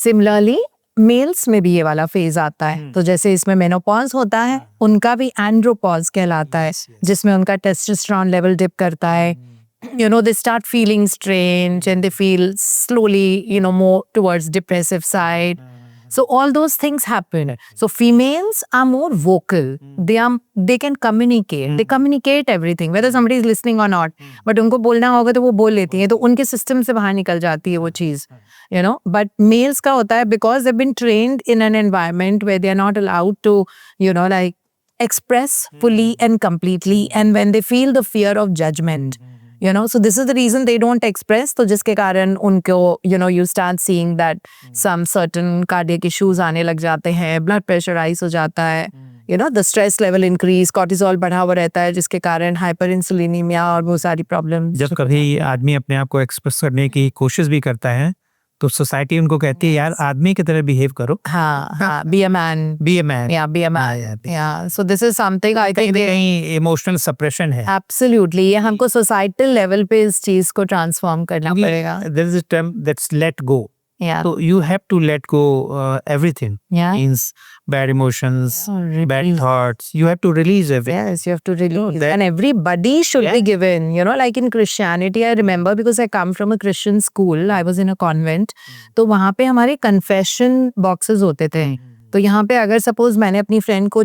Similarly males में भी ये वाला फेज आता है. तो जैसे इसमें मेनोपॉज होता है, उनका भी एंड्रोपॉज कहलाता है, जिसमें उनका टेस्टोस्टेरोन लेवल डिप करता है. They start feeling strange and they feel slowly, more towards depressive side. So all those things happen. So females are more vocal. They can communicate. They communicate everything, whether somebody is listening or not. But उनको बोलना होगा तो वो बोल लेती हैं, तो उनके सिस्टम से बाहर निकल जाती है वो चीज़. But males का होता है because they've been trained in an environment where they are not allowed to, like express fully and completely. And when they feel the fear of judgment. So this is the reason they don't express. तो जिसके कारण उनको, you start seeing that some certain cardiac issues आने लग जाते हैं, blood pressure rise हो जाता है, the stress level increase, cortisol बढ़ा हुआ रहता है, जिसके कारण hyperinsulinemia और वो सारी problems. जब कभी आदमी अपने आप को एक्सप्रेस करने की कोशिश भी करता है, तो सोसाइटी उनको कहती है यार आदमी की तरह बिहेव करो. हाँ, be a man. Be a man. Yeah, be a man. Yeah, so this is something I think कहीं इमोशनल सप्रेशन है. Absolutely, ये हमको सोसाइटल लेवल पे इस चीज को ट्रांसफॉर्म करना पड़ेगा. There is a term that's let go. Yeah. So you have to let go everything. Yeah. Means bad emotions, bad thoughts. You have to release everything. Yes, you have to release. And everybody should be given, like in Christianity, I remember because I come from a Christian school, I was in a convent. तो वहाँ पे हमारे confession boxes होते थे. तो यहाँ पे अगर सपोज मैंने अपनी फ्रेंड को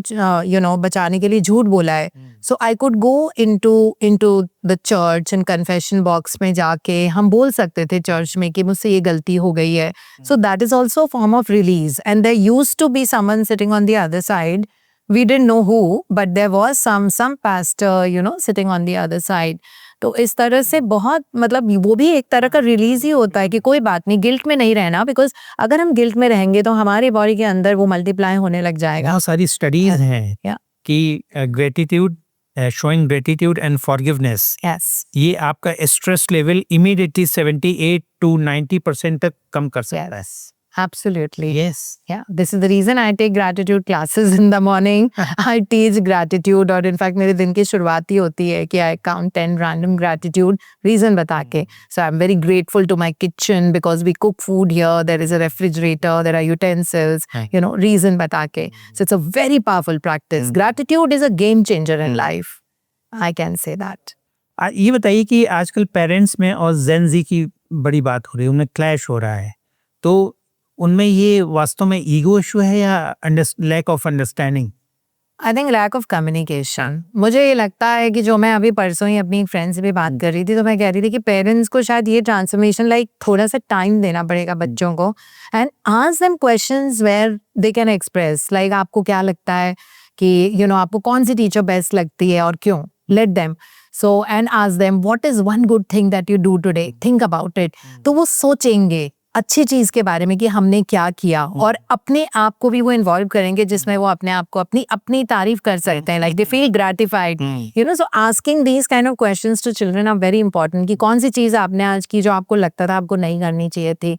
बचाने के लिए झूठ बोला है, so I could go into the church and confession box में जाके हम बोल सकते थे चर्च में कि मुझसे ये गलती हो गई है. So that is also form of release. And there used to be someone sitting on the other side. We didn't know who, but there was some pastor, sitting on the other side. तो इस तरह से बहुत वो भी एक तरह का रिलीज ही होता है कि कोई बात नहीं, गिल्ट में नहीं रहना, बिकॉज अगर हम गिल्ट में रहेंगे तो हमारी बॉडी के अंदर वो मल्टीप्लाई होने लग जाएगा. बहुत सारी स्टडीज हैं कि gratitude, showing gratitude and forgiveness, ये आपका स्ट्रेस लेवल इमीडिएटली 78 to 90% तक कम कर सकता है. Absolutely. Yes. Yeah. This is the reason I take gratitude classes in the morning. I teach gratitude, और in fact मेरे दिन की शुरुआत ही होती है कि I count 10 random gratitude reason बता के. So I'm very grateful to my kitchen because we cook food here. There is a refrigerator. There are utensils. Reason बता के. So it's a very powerful practice. Gratitude is a game changer in life. I can say that. ये बताइए कि आजकल parents में और Gen Z की बड़ी बात हो रही है, उनमें क्लैश हो रहा है, तो उनमें ये वास्तव में ईगो इशू है या lack of understanding? I think lack of communication. मुझे ये लगता है कि जो मैं अभी परसों ही अपनी फ्रेंड से भी बात कर रही थी, तो मैं कह रही थी कि पेरेंट्स को शायद ये ट्रांसफॉर्मेशन थोड़ा सा टाइम देना पड़ेगा बच्चों को, and ask them questions where they can express. आपको क्या लगता है कि आपको कौन सी टीचर बेस्ट लगती है और क्यों? Let them. So and ask them what is one good thing that you do today, think about it. तो वो सोचेंगे, अच्छी चीज के बारे में कि हमने क्या किया, और अपने आप को भी वो इन्वॉल्व करेंगे जिसमें वो अपने आप को अपनी तारीफ कर सकते हैं, like they feel gratified, you know. So asking these kind of questions to children are very important कि कौन सी चीज आपने आज की जो आपको लगता था आपको नहीं करनी चाहिए थी,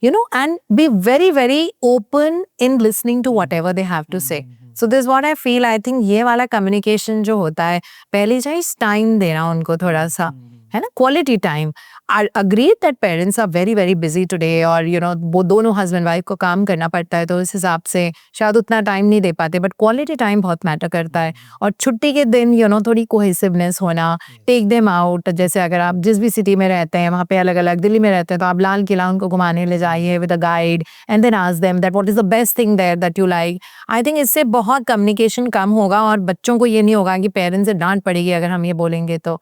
you know, and be very very open in listening to whatever they have to say. So this is what I feel. I think ये वाला communication जो होता है, पहले चाहिए टाइम देना उनको थोड़ा सा, है ना, quality time. I agree that parents are very very busy today, और you know वो दोनों हस्बैंड वाइफ को काम करना पड़ता है, तो इस हिसाब से शायद उतना टाइम नहीं दे पाते, बट क्वालिटी टाइम बहुत मैटर करता है. और छुट्टी के दिन यू नो थोड़ी कोहेसिवनेस होना, टेक देम आउट. जैसे अगर आप जिस भी सिटी में रहते हैं वहाँ पे अलग अलग, दिल्ली में रहते हैं तो आप लाल किला उनको घुमाने ले जाइए with a guide, and then ask them that what is the best thing there that you like. I think इससे बहुत कम्युनिकेशन कम होगा, और बच्चों को ये नहीं होगा कि पेरेंट्स से डांट पड़ेगी अगर हम ये बोलेंगे तो.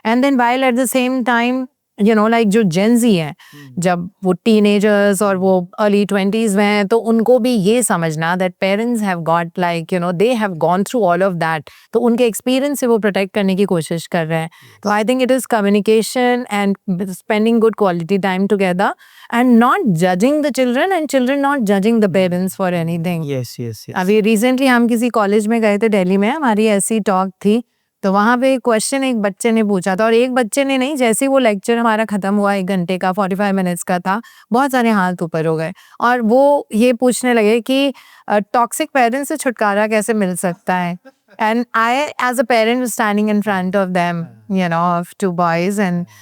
And then while at the same time you know like जो जेनजी है, जब वो टीनेजर्स और वो अर्ली 20s में हैं, तो उनको भी ये समझना that parents have got like you know they have gone through all of that, तो उनके एक्सपीरियंस से वो प्रोटेक्ट करने की कोशिश कर रहे हैं. तो I think it is communication and spending good quality time together, and not judging the children and children not judging the parents for anything. yes. अभी रिसेंटली हम किसी कॉलेज में गए थे दिल्ली में, हमारी ऐसी टॉक थी, तो वहाँ पे क्वेश्चन एक बच्चे ने पूछा था, और एक बच्चे ने नहीं, जैसे वो लेक्चर हमारा खत्म हुआ 1 घंटे का 45 मिनट्स का था, बहुत सारे हाथ ऊपर हो गए, और वो ये पूछने लगे कि टॉक्सिक पेरेंट्स से छुटकारा कैसे मिल सकता है. And I, as a parent, was standing in front of them, you know, of 2 boys, and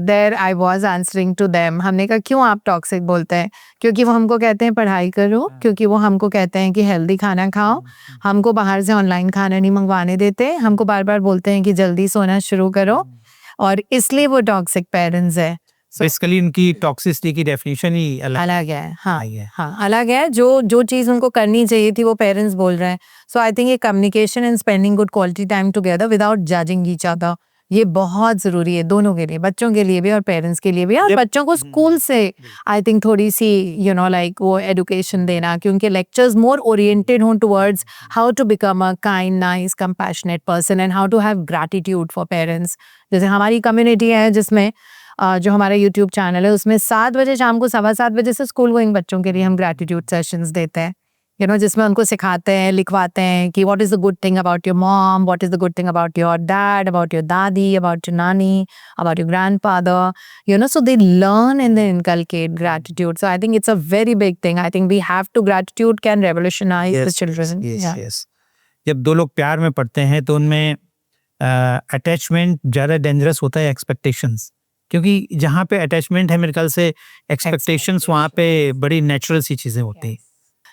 there I was answering to them. हमने कहा क्यों आप टॉक्सिक बोलते हैं? क्योंकि वो हमको कहते हैं पढ़ाई करो, क्योंकि वो हमको कहते हैं कि हेल्दी खाना खाओ, हमको बाहर से ऑनलाइन खाना नहीं मंगवाने देते, हमको बार बार बोलते हैं कि जल्दी सोना शुरू करो, और इसलिए वो टॉक्सिक पेरेंट्स है. बेसिकली इनकी टॉक्सिसिटी की डेफिनेशन ही अलग है. हाँ, अलग है. जो चीज़ उनको करनी चाहिए थी वो पेरेंट्स बोल रहे हैं. सो आई थिंक ये communication and spending good quality time together without judging each other, ये बहुत ज़रूरी है दोनों के लिए, बच्चों के लिए भी और पेरेंट्स के लिए भी. और बच्चों को स्कूल से आई थिंक थोड़ी सी यू नो लाइक वो एजुकेशन देना कि उनके लेक्चर्स मोर ओरिएंटेड हों towards how to become a kind nice compassionate person and how to have gratitude for parents. जैसे हमारी कम्युनिटी है जिसमें जो हमारा यूट्यूब चैनल है उसमें 7 बजे शाम को 7:15 बजे से स्कूल गोइंग बच्चों के लिए हम ग्रैटिट्यूड सेशंस देते हैं, यू नो, जिसमें उनको सिखाते हैं, लिखवाते हैं कि what is the good thing about your mom, what is the good thing about your dad, about your दादी, अबाउट योर नानी, about your grandfather, you know. So they learn and they inculcate gratitude. So I think it's a very big thing. I think we have to, gratitude can revolutionize the children. yes. जब 2 लोग प्यार में पड़ते हैं तो उनमें attachment ज़्यादा dangerous होता है एक्सपेक्टेशंस, क्योंकि जहाँ पे अटैचमेंट है मेरे ख्याल से एक्सपेक्टेशंस वहाँ पे बड़ी नेचुरल सी चीज़ें होती हैं.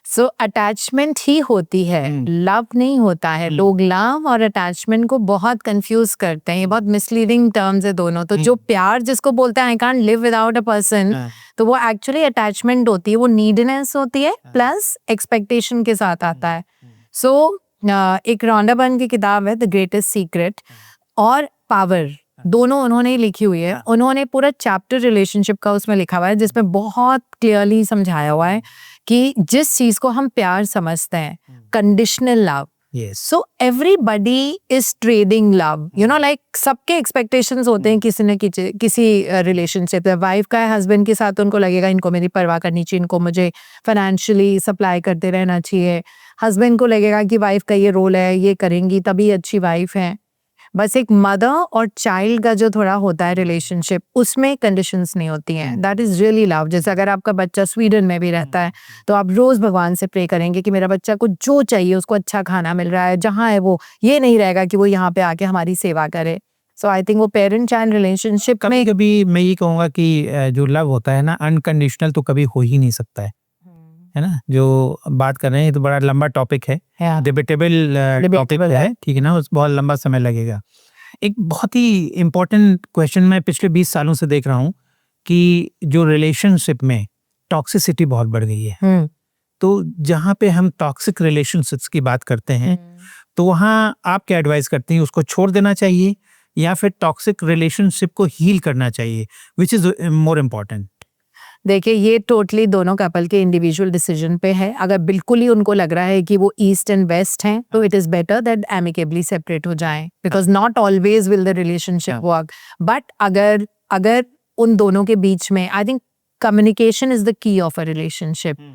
सो अटैचमेंट ही होती है, लव नहीं होता है. लोग लव और अटैचमेंट को बहुत कंफ्यूज करते हैं, ये बहुत मिसलीडिंग टर्म्स है दोनों. तो जो प्यार जिसको बोलते हैं I can't live without a person, तो वो एक्चुअली अटैचमेंट होती है, वो नीडनेस होती है प्लस एक्सपेक्टेशन के साथ आता है. सो एक रॉन्डा बर्न की किताब है द ग्रेटेस्ट सीक्रेट और पावर, दोनों उन्होंने लिखी हुई है. उन्होंने पूरा चैप्टर रिलेशनशिप का उसमें लिखा हुआ है जिसमें बहुत क्लियरली समझाया हुआ है कि जिस चीज को हम प्यार समझते हैं, conditional love, so everybody is trading love, you know like सबके एक्सपेक्टेशंस होते हैं किसी न किसी रिलेशनशिप. वाइफ का है हस्बैंड के साथ, उनको लगेगा इनको मेरी परवाह करनी चाहिए, इनको मुझे फाइनेंशियली सप्लाई करते रहना चाहिए. हस्बैंड को लगेगा कि वाइफ का ये रोल है, ये करेंगी तभी अच्छी वाइफ है. बस एक मदर और चाइल्ड का जो थोड़ा होता है रिलेशनशिप, उसमें कंडीशंस नहीं होती हैं. That is really love. जैसे अगर आपका बच्चा स्वीडन में भी रहता है तो आप रोज भगवान से प्रे करेंगे कि मेरा बच्चा को जो चाहिए उसको अच्छा खाना मिल रहा है, जहाँ है वो ये नहीं रहेगा कि वो यहाँ पे आके हमारी सेवा करे. सो आई थिंक वो पेरेंट चाइल्ड रिलेशनशिप में कभी मैं ये कहूँगा कि जो लव होता है ना अनकंडीशनल तो कभी हो ही नहीं सकता है ना. जो बात कर रहे हैं तो बड़ा लंबा टॉपिक है, डिबेटेबल टॉपिक है, ठीक है ना, उस बहुत लंबा समय लगेगा. एक बहुत ही इम्पोर्टेंट क्वेश्चन मैं पिछले 20 सालों से देख रहा हूँ कि जो रिलेशनशिप में टॉक्सिसिटी बहुत बढ़ गई है. तो जहाँ पे हम टॉक्सिक रिलेशनशिप्स की बात करते हैं तो वहाँ आप क्या एडवाइस करते हैं, उसको छोड़ देना चाहिए या फिर टॉक्सिक रिलेशनशिप को हील करना चाहिए, विच इज मोर इम्पोर्टेंट? देखिए ये टोटली दोनों कपल के इंडिविजुअल डिसीजन पे है. अगर बिल्कुल ही उनको लग रहा है कि वो ईस्ट एंड वेस्ट हैं तो it is better that amicably separate हो जाएं, because not always will the relationship work. But अगर उन दोनों के बीच में I think communication is the key of a relationship.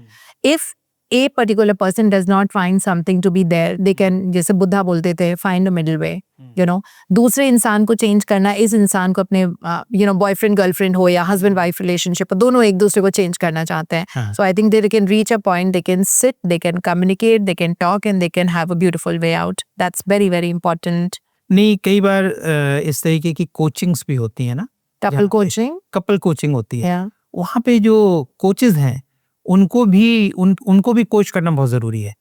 If a particular person does not find something to be there, they can, जैसे बुद्धा बोलते थे, find a middle way. You know, दूसरे इंसान को चेंज करना, इस इंसान को अपने बॉयफ्रेंड गर्लफ्रेंड हो या हस्बैंड वाइफ रिलेशनशिप, दोनों एक दूसरे को चेंज करना चाहते हैं. So I think they can reach a point, they can sit, they can communicate, they can talk and they can have a beautiful way out. That's very very important. नहीं, कई बार इस तरीके की कोचिंग्स भी होती है ना, कपल कोचिंग. कपल कोचिंग होती है. वहाँ पे जो कोचेज हैं उनको भी कोच करना बहुत जरूरी है.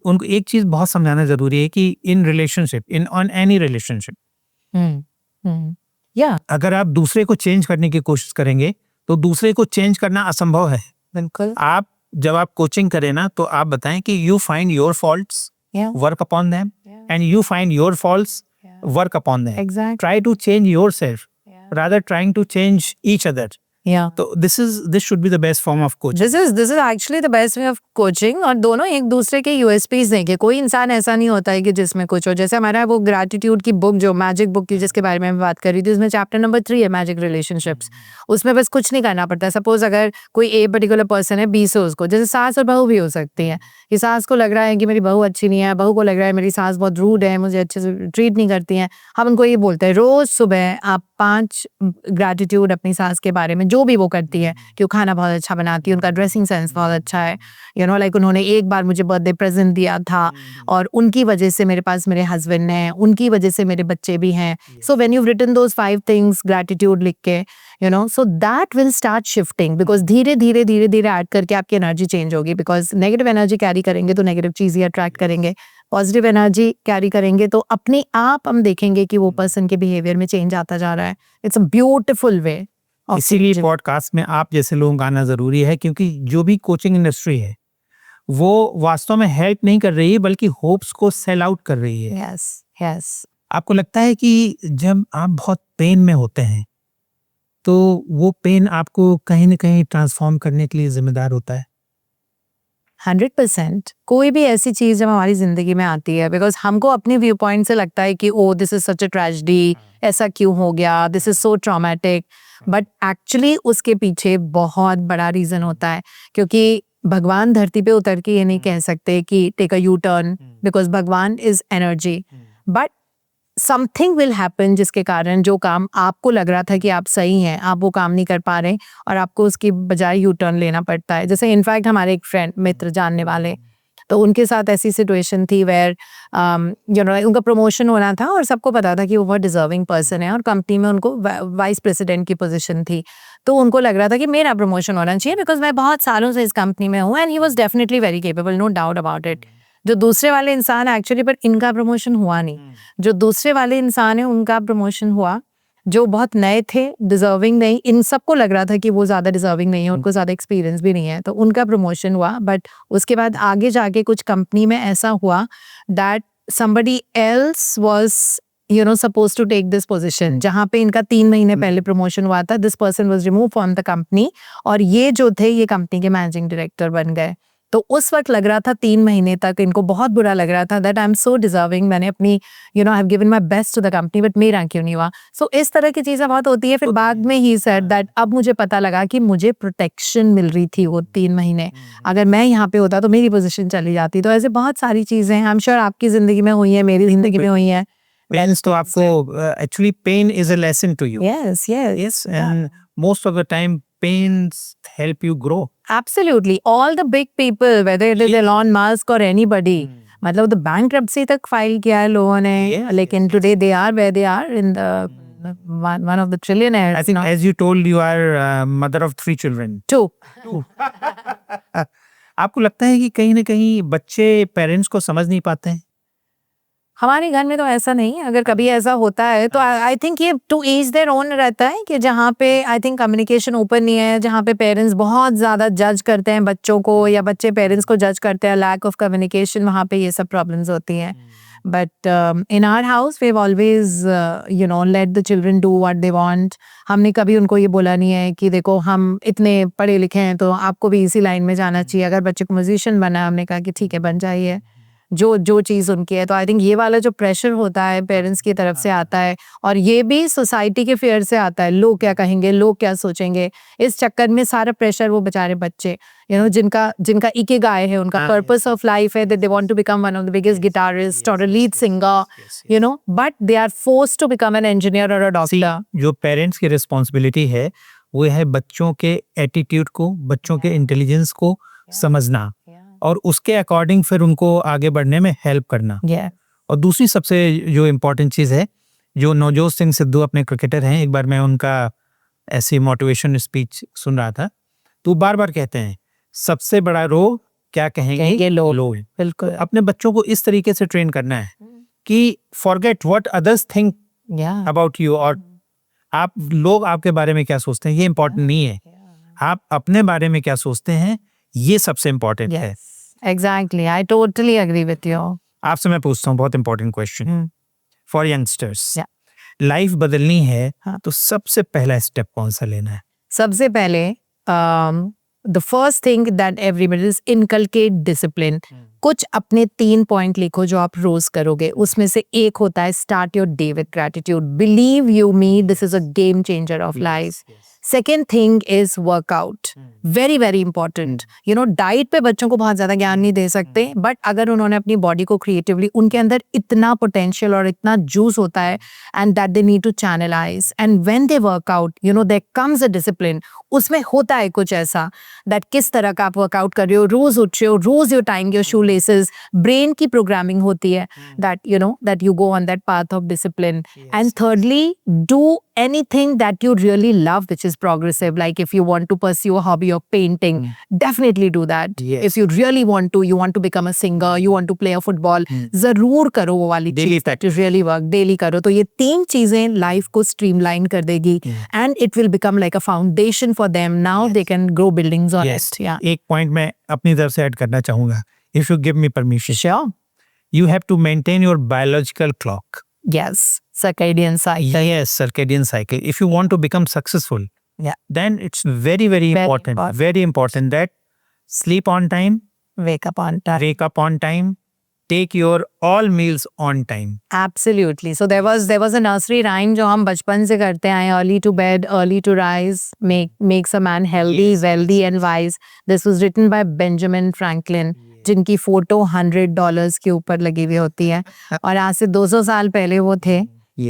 उनको एक चीज बहुत समझाना जरूरी है कि in relationship, in on any relationship, अगर आप दूसरे को चेंज करने की कोशिश करेंगे तो दूसरे को चेंज करना असंभव है. बिल्कुल. जब आप कोचिंग करें ना, तो आप बताएं कि you find your faults, work upon them, and you find your faults, work upon them. Exactly. Try to change yourself rather trying to change each other. Yeah. So this should be the best form of coaching. This is actually the best way of coaching. और दोनों एक दूसरे के USPs देंगे. कोई इंसान ऐसा नहीं होता है कि जिसमें कुछ हो. जैसे हमारा वो ग्रेटिट्यूड की बुक, जो मैजिक बुक की जिसके बारे में मैं बात कर रही थी, उसमें चैप्टर नंबर 3 है मैजिक रिलेशनशिप्स. उसमें बस कुछ नहीं करना पड़ता. सपोज अगर कोई ए पर्टिकुलर पर्सन है, बी से उसको, जैसे सास और बहू भी हो सकती है, कि सास को लग रहा है कि मेरी बहू अच्छी नहीं है, बहू को लग रहा है मेरी सास बहुत रूड है, मुझे अच्छे से ट्रीट नहीं करती है. हम उनको ये बोलते हैं, रोज सुबह आप 5 ग्रेटिट्यूड अपनी सास के बारे में, जो भी वो करती है, कि वो खाना बहुत अच्छा बनाती है, उनका ड्रेसिंग सेंस बहुत अच्छा है, लाइक उन्होंने एक बार मुझे बर्थडे प्रेजेंट दिया था और उनकी वजह से मेरे पास मेरे हस्बैंड हैं, उनकी वजह से मेरे बच्चे भी हैं. So when you written those 5 things gratitude लिख के, so that will start shifting, because धीरे धीरे धीरे धीरे ऐड करके आपकी एनर्जी चेंज होगी. बिकॉज नेगेटिव एनर्जी कैरी करेंगे तो नेगेटिव चीज ही अट्रैक्ट करेंगे. पॉजिटिव एनर्जी कैरी करेंगे तो अपने आप हम देखेंगे कि वो पर्सन के बिहेवियर में चेंज आता जा रहा है. It's a beautiful way. इसीलिए पॉडकास्ट में आप जैसे लोगों का आना जरूरी है, क्योंकि जो भी कोचिंग इंडस्ट्री है वो वास्तव में हेल्प नहीं कर रही है, बल्कि होप्स को सेल आउट कर रही है. यस. आपको लगता है कि जब आप बहुत पेन में होते हैं तो वो पेन आपको कहीं ना कहीं ट्रांसफॉर्म करने के लिए जिम्मेदार होता है? 100%. कोई भी ऐसी चीज जब हमारी जिंदगी में आती है, बिकॉज हमको अपने व्यू पॉइंट से लगता है कि oh this is such a tragedy, ऐसा क्यों हो गया, this is so traumatic, but actually उसके पीछे बहुत बड़ा रीजन होता है. क्योंकि भगवान धरती पे उतर के ये नहीं कह सकते कि take a U turn, because भगवान is energy, but something will happen जिसके कारण जो काम आपको लग रहा था कि आप सही हैं, आप वो काम नहीं कर पा रहे और आपको उसकी बजाय यू टर्न लेना पड़ता है. जैसे इनफैक्ट हमारे एक फ्रेंड, मित्र, जानने वाले, तो उनके साथ ऐसी सिचुएशन थी वेयर उनका प्रमोशन होना था और सबको पता था कि वो बहुत डिजर्विंग पर्सन है और कंपनी में उनको वाइस प्रेसिडेंट की पोजीशन थी. तो उनको लग रहा था कि मेरा प्रमोशन होना चाहिए बिकॉज मैं बहुत सालों से इस कंपनी में हूँ, and he was definitely very capable, no doubt about it. जो दूसरे वाले इंसान एक्चुअली, पर इनका प्रमोशन हुआ नहीं. जो दूसरे वाले इंसान है उनका प्रमोशन हुआ, जो बहुत नए थे, डिजर्विंग नहीं, इन सबको लग रहा था कि वो ज्यादा डिजर्विंग नहीं है, उनको ज्यादा एक्सपीरियंस भी नहीं है, तो उनका प्रमोशन हुआ. बट उसके बाद आगे जाके कुछ कंपनी में ऐसा हुआ that somebody else was supposed to take this position. जहाँ पे इनका 3 महीने पहले प्रमोशन हुआ था, this person was removed from the company और ये जो थे ये कंपनी के मैनेजिंग डायरेक्टर बन गए. तो उस वक्त लग रहा था 3 महीने तक इनको बहुत बुरा लग रहा था that I am so deserving, मैंने अपनी I have given my best to the company, but मेरा क्यों नहीं हुआ. सो इस तरह की चीजें बहुत होती है. फिर बाद में ही सेड दैट अब मुझे पता लगा कि मुझे प्रोटेक्शन मिल रही थी वो 3 महीने, अगर मैं यहाँ पे होता तो मेरी पोजीशन चली जाती. तो ऐसे बहुत सारी चीजें हैं, आई एम श्योर आपकी जिंदगी में हुई है, मेरी जिंदगी में हुई है. पेन तो आपको actually pain is a lesson to you. Yes, and most of the time pains help you grow. Absolutely. All the big people, whether it is Elon Musk or anybody, मतलब the bankruptcy तक file किया है लोगों ने, लेकिन today they are where they are in the one of the trillionaires. I think as you told, you are mother of 3 children. 2. आपको लगता है कि कहीं ना कहीं बच्चे पेरेंट्स को समझ नहीं पाते हैं? हमारे घर में तो ऐसा नहीं. अगर कभी ऐसा होता है तो आई थिंक ये टू ईच देयर ओन रहता है कि जहाँ पे आई थिंक कम्युनिकेशन ओपन नहीं है, जहाँ पे पेरेंट्स बहुत ज़्यादा जज करते हैं बच्चों को या बच्चे पेरेंट्स को जज करते हैं, लैक ऑफ कम्युनिकेशन, वहाँ पे ये सब प्रॉब्लम्स होती हैं. But in our house we have always let the children do what they want. हमने कभी उनको ये बोला नहीं है कि देखो हम इतने पढ़े लिखे हैं तो आपको भी इसी लाइन में जाना चाहिए. अगर बच्चे को म्यूजिशियन बनना है, हमने कहा कि ठीक है बन जाइए. जो चीज़ उनकी है। तो आई थिंक ये वाला जो प्रेशर होता है पेरेंट्स की तरफ से आता है, और ये भी सोसाइटी के फेयर से आता है, लोग क्या कहेंगे, लोग क्या सोचेंगे, इस चक्कर में सारा प्रेशर वो बेचारे बच्चे जिनका इकिगाई है, उनका पर्पस ऑफ लाइफ है, they want to become one of the biggest guitarist और a lead singer, but they are forced to become an engineer और अ डॉक्टर। जो पेरेंट्स की रिस्पॉन्सिबिलिटी है वो है बच्चों के एटीट्यूड को, बच्चों के इंटेलिजेंस को समझना और उसके अकॉर्डिंग फिर उनको आगे बढ़ने में हेल्प करना। और दूसरी सबसे जो इम्पोर्टेंट चीज़ है, जो नवजोत सिंह सिद्धू अपने क्रिकेटर हैं, एक बार मैं उनका ऐसी मोटिवेशन स्पीच सुन रहा था, तो बार बार कहते हैं सबसे बड़ा रोग क्या कहेंगे लोग। बिल्कुल अपने बच्चों को इस तरीके से ट्रेन करना है कि forget what others think about you, और लोग आपके बारे में क्या सोचते हैं ये इम्पोर्टेंट नहीं है, आप अपने बारे में क्या सोचते हैं ये सबसे इम्पोर्टेंट है। Exactly, I totally agree with you. आपसे मैं पूछता हूँ बहुत important question for youngsters, life बदलनी है तो सबसे पहला स्टेप कौन सा लेना है? सबसे पहले the first thing that everybody is inculcate discipline. कुछ अपने 3 पॉइंट लिखो जो आप रोज करोगे, उसमें से एक होता है start your day with gratitude. Believe you me, this is a game changer of life. Second thing is workout, very very important. Diet पे बच्चों को बहुत ज्यादा ज्ञान नहीं दे सकते, बट अगर उन्होंने अपनी बॉडी को क्रिएटिवली, उनके अंदर इतना पोटेंशियल और इतना जूस होता है and that they need to channelize, and when they work out there comes a discipline. उसमें होता है कुछ ऐसा दैट किस तरह का आप वर्कआउट कर रहे हो, रोज उठ रहे हो, रोज you tying your shoelaces, brain की प्रोग्रामिंग होती है that you go on that path of discipline. And thirdly, do anything that you really love which is progressive, like if you want to pursue a hobby of painting, definitely do that. If you really want to become a singer, you want to play a football, जरूर करो वो वाली चीज that you really work, daily करो। तो ये 3 चीजें life को streamline कर देगी and it will become like a foundation for them. Now they can grow buildings on it. एक पॉइंट मैं अपनी तरफ से ऐड करना चाहूंगा, if you give me permission. Sure. You have to maintain your biological clock. Yes, circadian cycle. Yes, circadian cycle. If you want to become successful, then it's very, very important that sleep on time, wake up on time, take your all meals on time. Absolutely. So there was a nursery rhyme जो हम बचपन से करते आए, early to bed, early to rise, makes a man healthy, wealthy and wise. This was written by Benjamin Franklin, जिनकी photo $100 के ऊपर लगी हुई होती है, और आज से 200 साल पहले वो थे।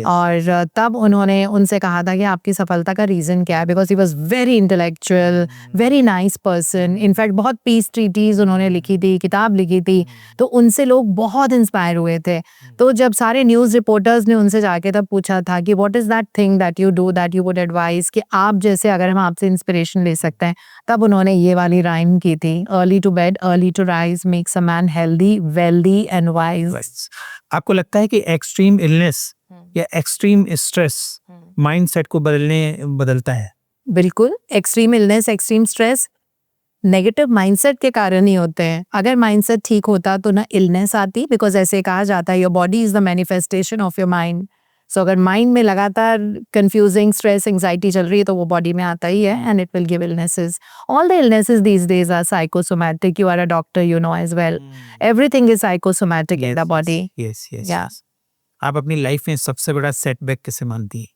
और तब उन्होंने उनसे कहा था कि आपकी सफलता का रीजन क्या है, because he was very intellectual, very nice person. In fact बहुत पीस ट्रीटीज उन्होंने लिखी थी, किताब लिखी थी, तो उनसे लोग बहुत इंस्पायर हुए थे। तो जब सारे न्यूज़ रिपोर्टर्स ने उनसे जाके तब पूछा था कि what is that thing that you do that you would advise, कि आप जैसे अगर हम आपसे इंस्पिरेशन ले सकते हैं, तब उन्होंने ये वाली राइम की थी, early to bed early to rise makes a man healthy, wealthy and wise. आपको लगता है कि एक्सट्रीम इलनेस या एक्सट्रीम स्ट्रेस माइंडसेट को बदलता है? बिल्कुल, extreme illness, extreme stress negative mindset के कारण ही होते हैं। अगर माइंडसेट ठीक होता तो ना इलनेस आती, बिकॉज ऐसे कहा जाता है your body is the manifestation of your mind. So अगर माइंड में लगातार कंफ्यूजिंग स्ट्रेस एंजाइटी चल रही है तो वो बॉडी में आता ही है, and it will give illnesses. All the illnesses these days are psychosomatic. You are a doctor, you know as well, everything is psychosomatic in the body. Yes. आप अपनी लाइफ में सबसे बड़ा सेटबैक किसे मानती है?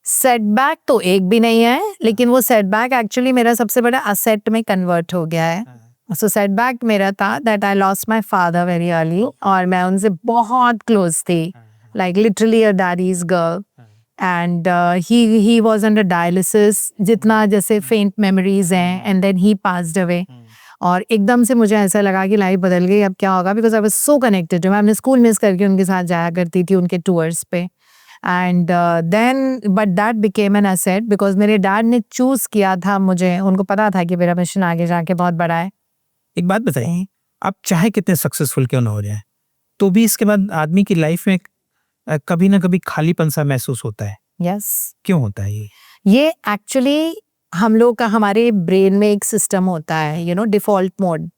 सेटबैक तो एक भी नहीं है, लेकिन वो सेटबैक एक्चुअली मेरा सबसे बड़ा असेट में कन्वर्ट हो गया है। सो सेटबैक मेरा था that I lost my father very early, और मैं उनसे बहुत क्लोज थी, like literally a daddy's girl, and he was under dialysis, जितना जैसे फेंट मेमोरीज हैं, and then he passed away. और एकदम से मुझे ऐसा लगा कि लाइफ बदल गई, अब क्या होगा, because I was so connected. मैं अपने स्कूल मिस करके उनके साथ जाया करती थी उनके टूर्स पे, and then but that became an asset, because मेरे डैड ने चूज किया था मुझे, उनको पता था कि मेरा मिशन आगे जाके बहुत बड़ा है। एक बात बताइए, आप चाहे कितने सक्सेसफुल क्यों ना हो जाए, तो भी इसके बाद आदमी की लाइफ में कभी ना कभी खालीपन सा महसूस होता है। यस। क्यों होता है ये एक्चुअली हम लोग का, हमारे ब्रेन में एक सिस्टम होता है डिफॉल्ट मोड।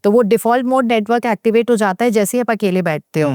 तो वो डिफॉल्ट मोड नेटवर्क एक्टिवेट हो जाता है जैसे आप अकेले बैठते हो,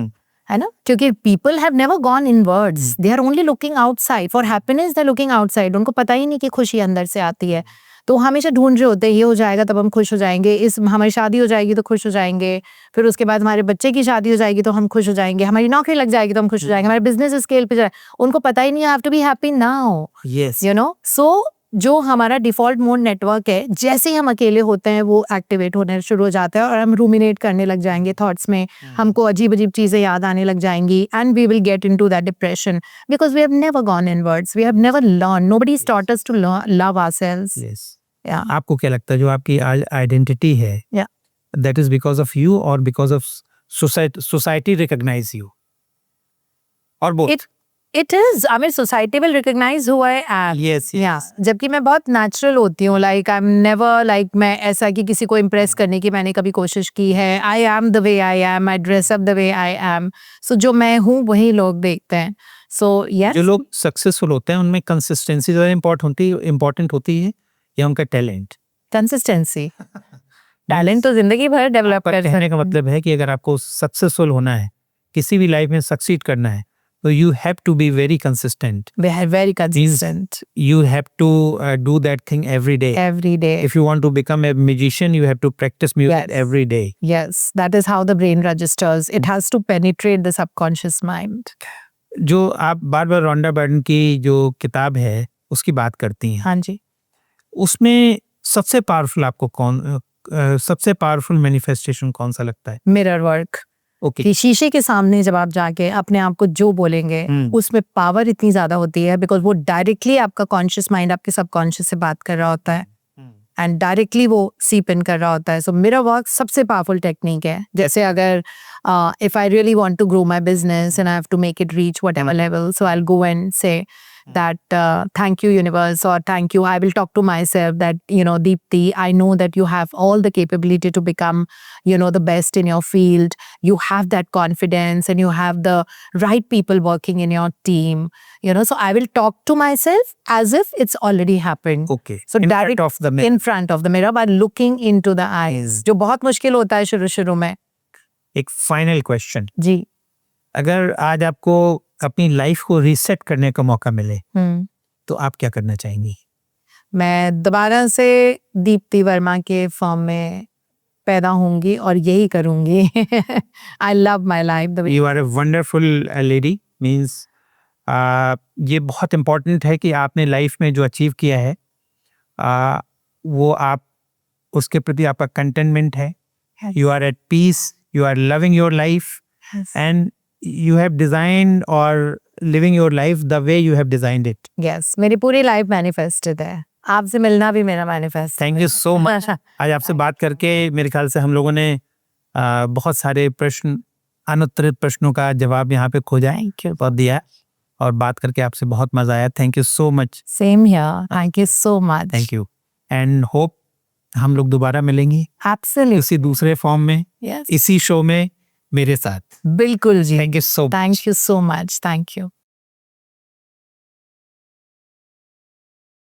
है ना, क्योंकि people have never gone inwards, they are only looking outside for happiness, they are looking outside. उनको पता ही नहीं कि खुशी अंदर से आती है। तो हमेशा ढूंढ रहे होते हैं ये हो जाएगा तब हम खुश हो जाएंगे, इस हमारी शादी हो जाएगी तो खुश हो जाएंगे, फिर उसके बाद हमारे बच्चे की शादी हो जाएगी तो हम खुश हो जाएंगे, हमारी नौकरी लग जाएगी तो हम खुश हो जाएंगे, हमारे बिजनेस स्केल पे जाए। उनको पता ही नहीं है, have to be happy now, yes you know. So जो हमारा डिफॉल्ट मोड नेटवर्क है, जैसे ही हम अकेले होते हैं वो एक्टिवेट होने शुरू हो जाता है और हम रूमिनेट करने लग जाएंगे थॉट्स में, हमको अजीब अजीब चीजें याद आने लग जाएंगी, and we will get into that depression because we have never gone inwards, we have never learn, nobody is taught us to love ourselves. Yes या आपको क्या लगता है जो आपकी आइडेंटिटी है Yeah. That is because of you और because of society recognise you और both? It is, I mean society will recognise who I am. Yes या जबकि मैं बहुत नेचुरल होती हूँ, like I am never like मैं ऐसा कि किसी को इम्प्रेस करने की मैंने कभी कोशिश की है। I am the way I am, I dress up the way I am, so जो मैं हूँ वही लोग देखते हैं। सो यस, जो लोग सक्सेसफुल होते हैं उनमें कंसिस्टेंसी ज़्यादा इम्पोर्टेंट होती है या उनका टैलेंट? कंसिस्टेंसी, टैलेंट तो जिंदगी भर डेवलप पर कर कहने सकते का मतलब है कि अगर आपको सक्सेसफुल होना है, किसी भी लाइफ में सक्सीड करना है, तो you have to be very consistent. We are very consistent You have to do that thing every day. every day. If you want to become a magician, you have to practice music Yes. every day. Yes, that is how the brain registers. It has to penetrate the subconscious mind. जो आप बार बार Rhonda Byrne की जो किताब है उसकी बात करती हैं, हाँ जी। उसमें सबसे पावरफुल आपको सबसे पावरफुल मैनिफेस्टेशन कौन सा लगता है? मिरर वर्क, ओके कि शीशे के सामने जब आप जाके अपने आप को जो बोलेंगे उसमें पावर इतनी ज्यादा होती है बिकॉज वो डायरेक्टली आपका कॉन्शियस माइंड आपके सबकॉन्शियस से बात कर रहा होता है एंड डायरेक्टली वो सीप इन कर रहा होता है। सो मिरर वर्क सबसे पावरफुल टेक्निक है। जैसे अगर if I really want to grow my business and I have to make it reach whatever level, so I will go and say that thank you universe, or thank you, I will talk to myself that, you know, Deepti, I know that you have all the capability to become, you know, the best in your field, you have that confidence and you have the right people working in your team, you know, so I will talk to myself as if it's already happened. Okay So in direct- front of the mirror. in front of the mirror by looking into the eyes, जो बहुत मुश्किल होता है शुरू में। एक final question, जी। अगर आज आपको अपनी लाइफ को रीसेट करने का मौका मिले तो आप क्या करना चाहेंगी? मैं दोबारा से दीप्ति वर्मा के फॉर्म में पैदा होंगी और यही करूंगी। I love my life. You are a wonderful lady, means ये बहुत इम्पोर्टेंट है कि आपने लाइफ में जो अचीव किया है वो आप उसके प्रति आपका कंटेनमेंट है, you are at peace, you are loving your life and you have designed or living your life the way you have designed it. Yes, मेरी पूरी लाइफ मैनिफेस्टेड है। आपसे मिलना भी मेरा manifest. Thank you so much. आज आपसे बात करके मेरे ख्याल से हम लोगों ने बहुत सारे अनुत्तरित प्रश्नों का जवाब यहाँ पे खोजा और दिया, और बात करके आपसे बहुत मजा आया। Thank you so much. Same here, thank you so much. Thank you and hope हम लोग दोबारा मिलेंगे एब्सोल्युटली, किसी दूसरे फॉर्म में, यस, इसी शो में मेरे साथ। बिल्कुल जी। Thank you so much. Thank you so much, thank you.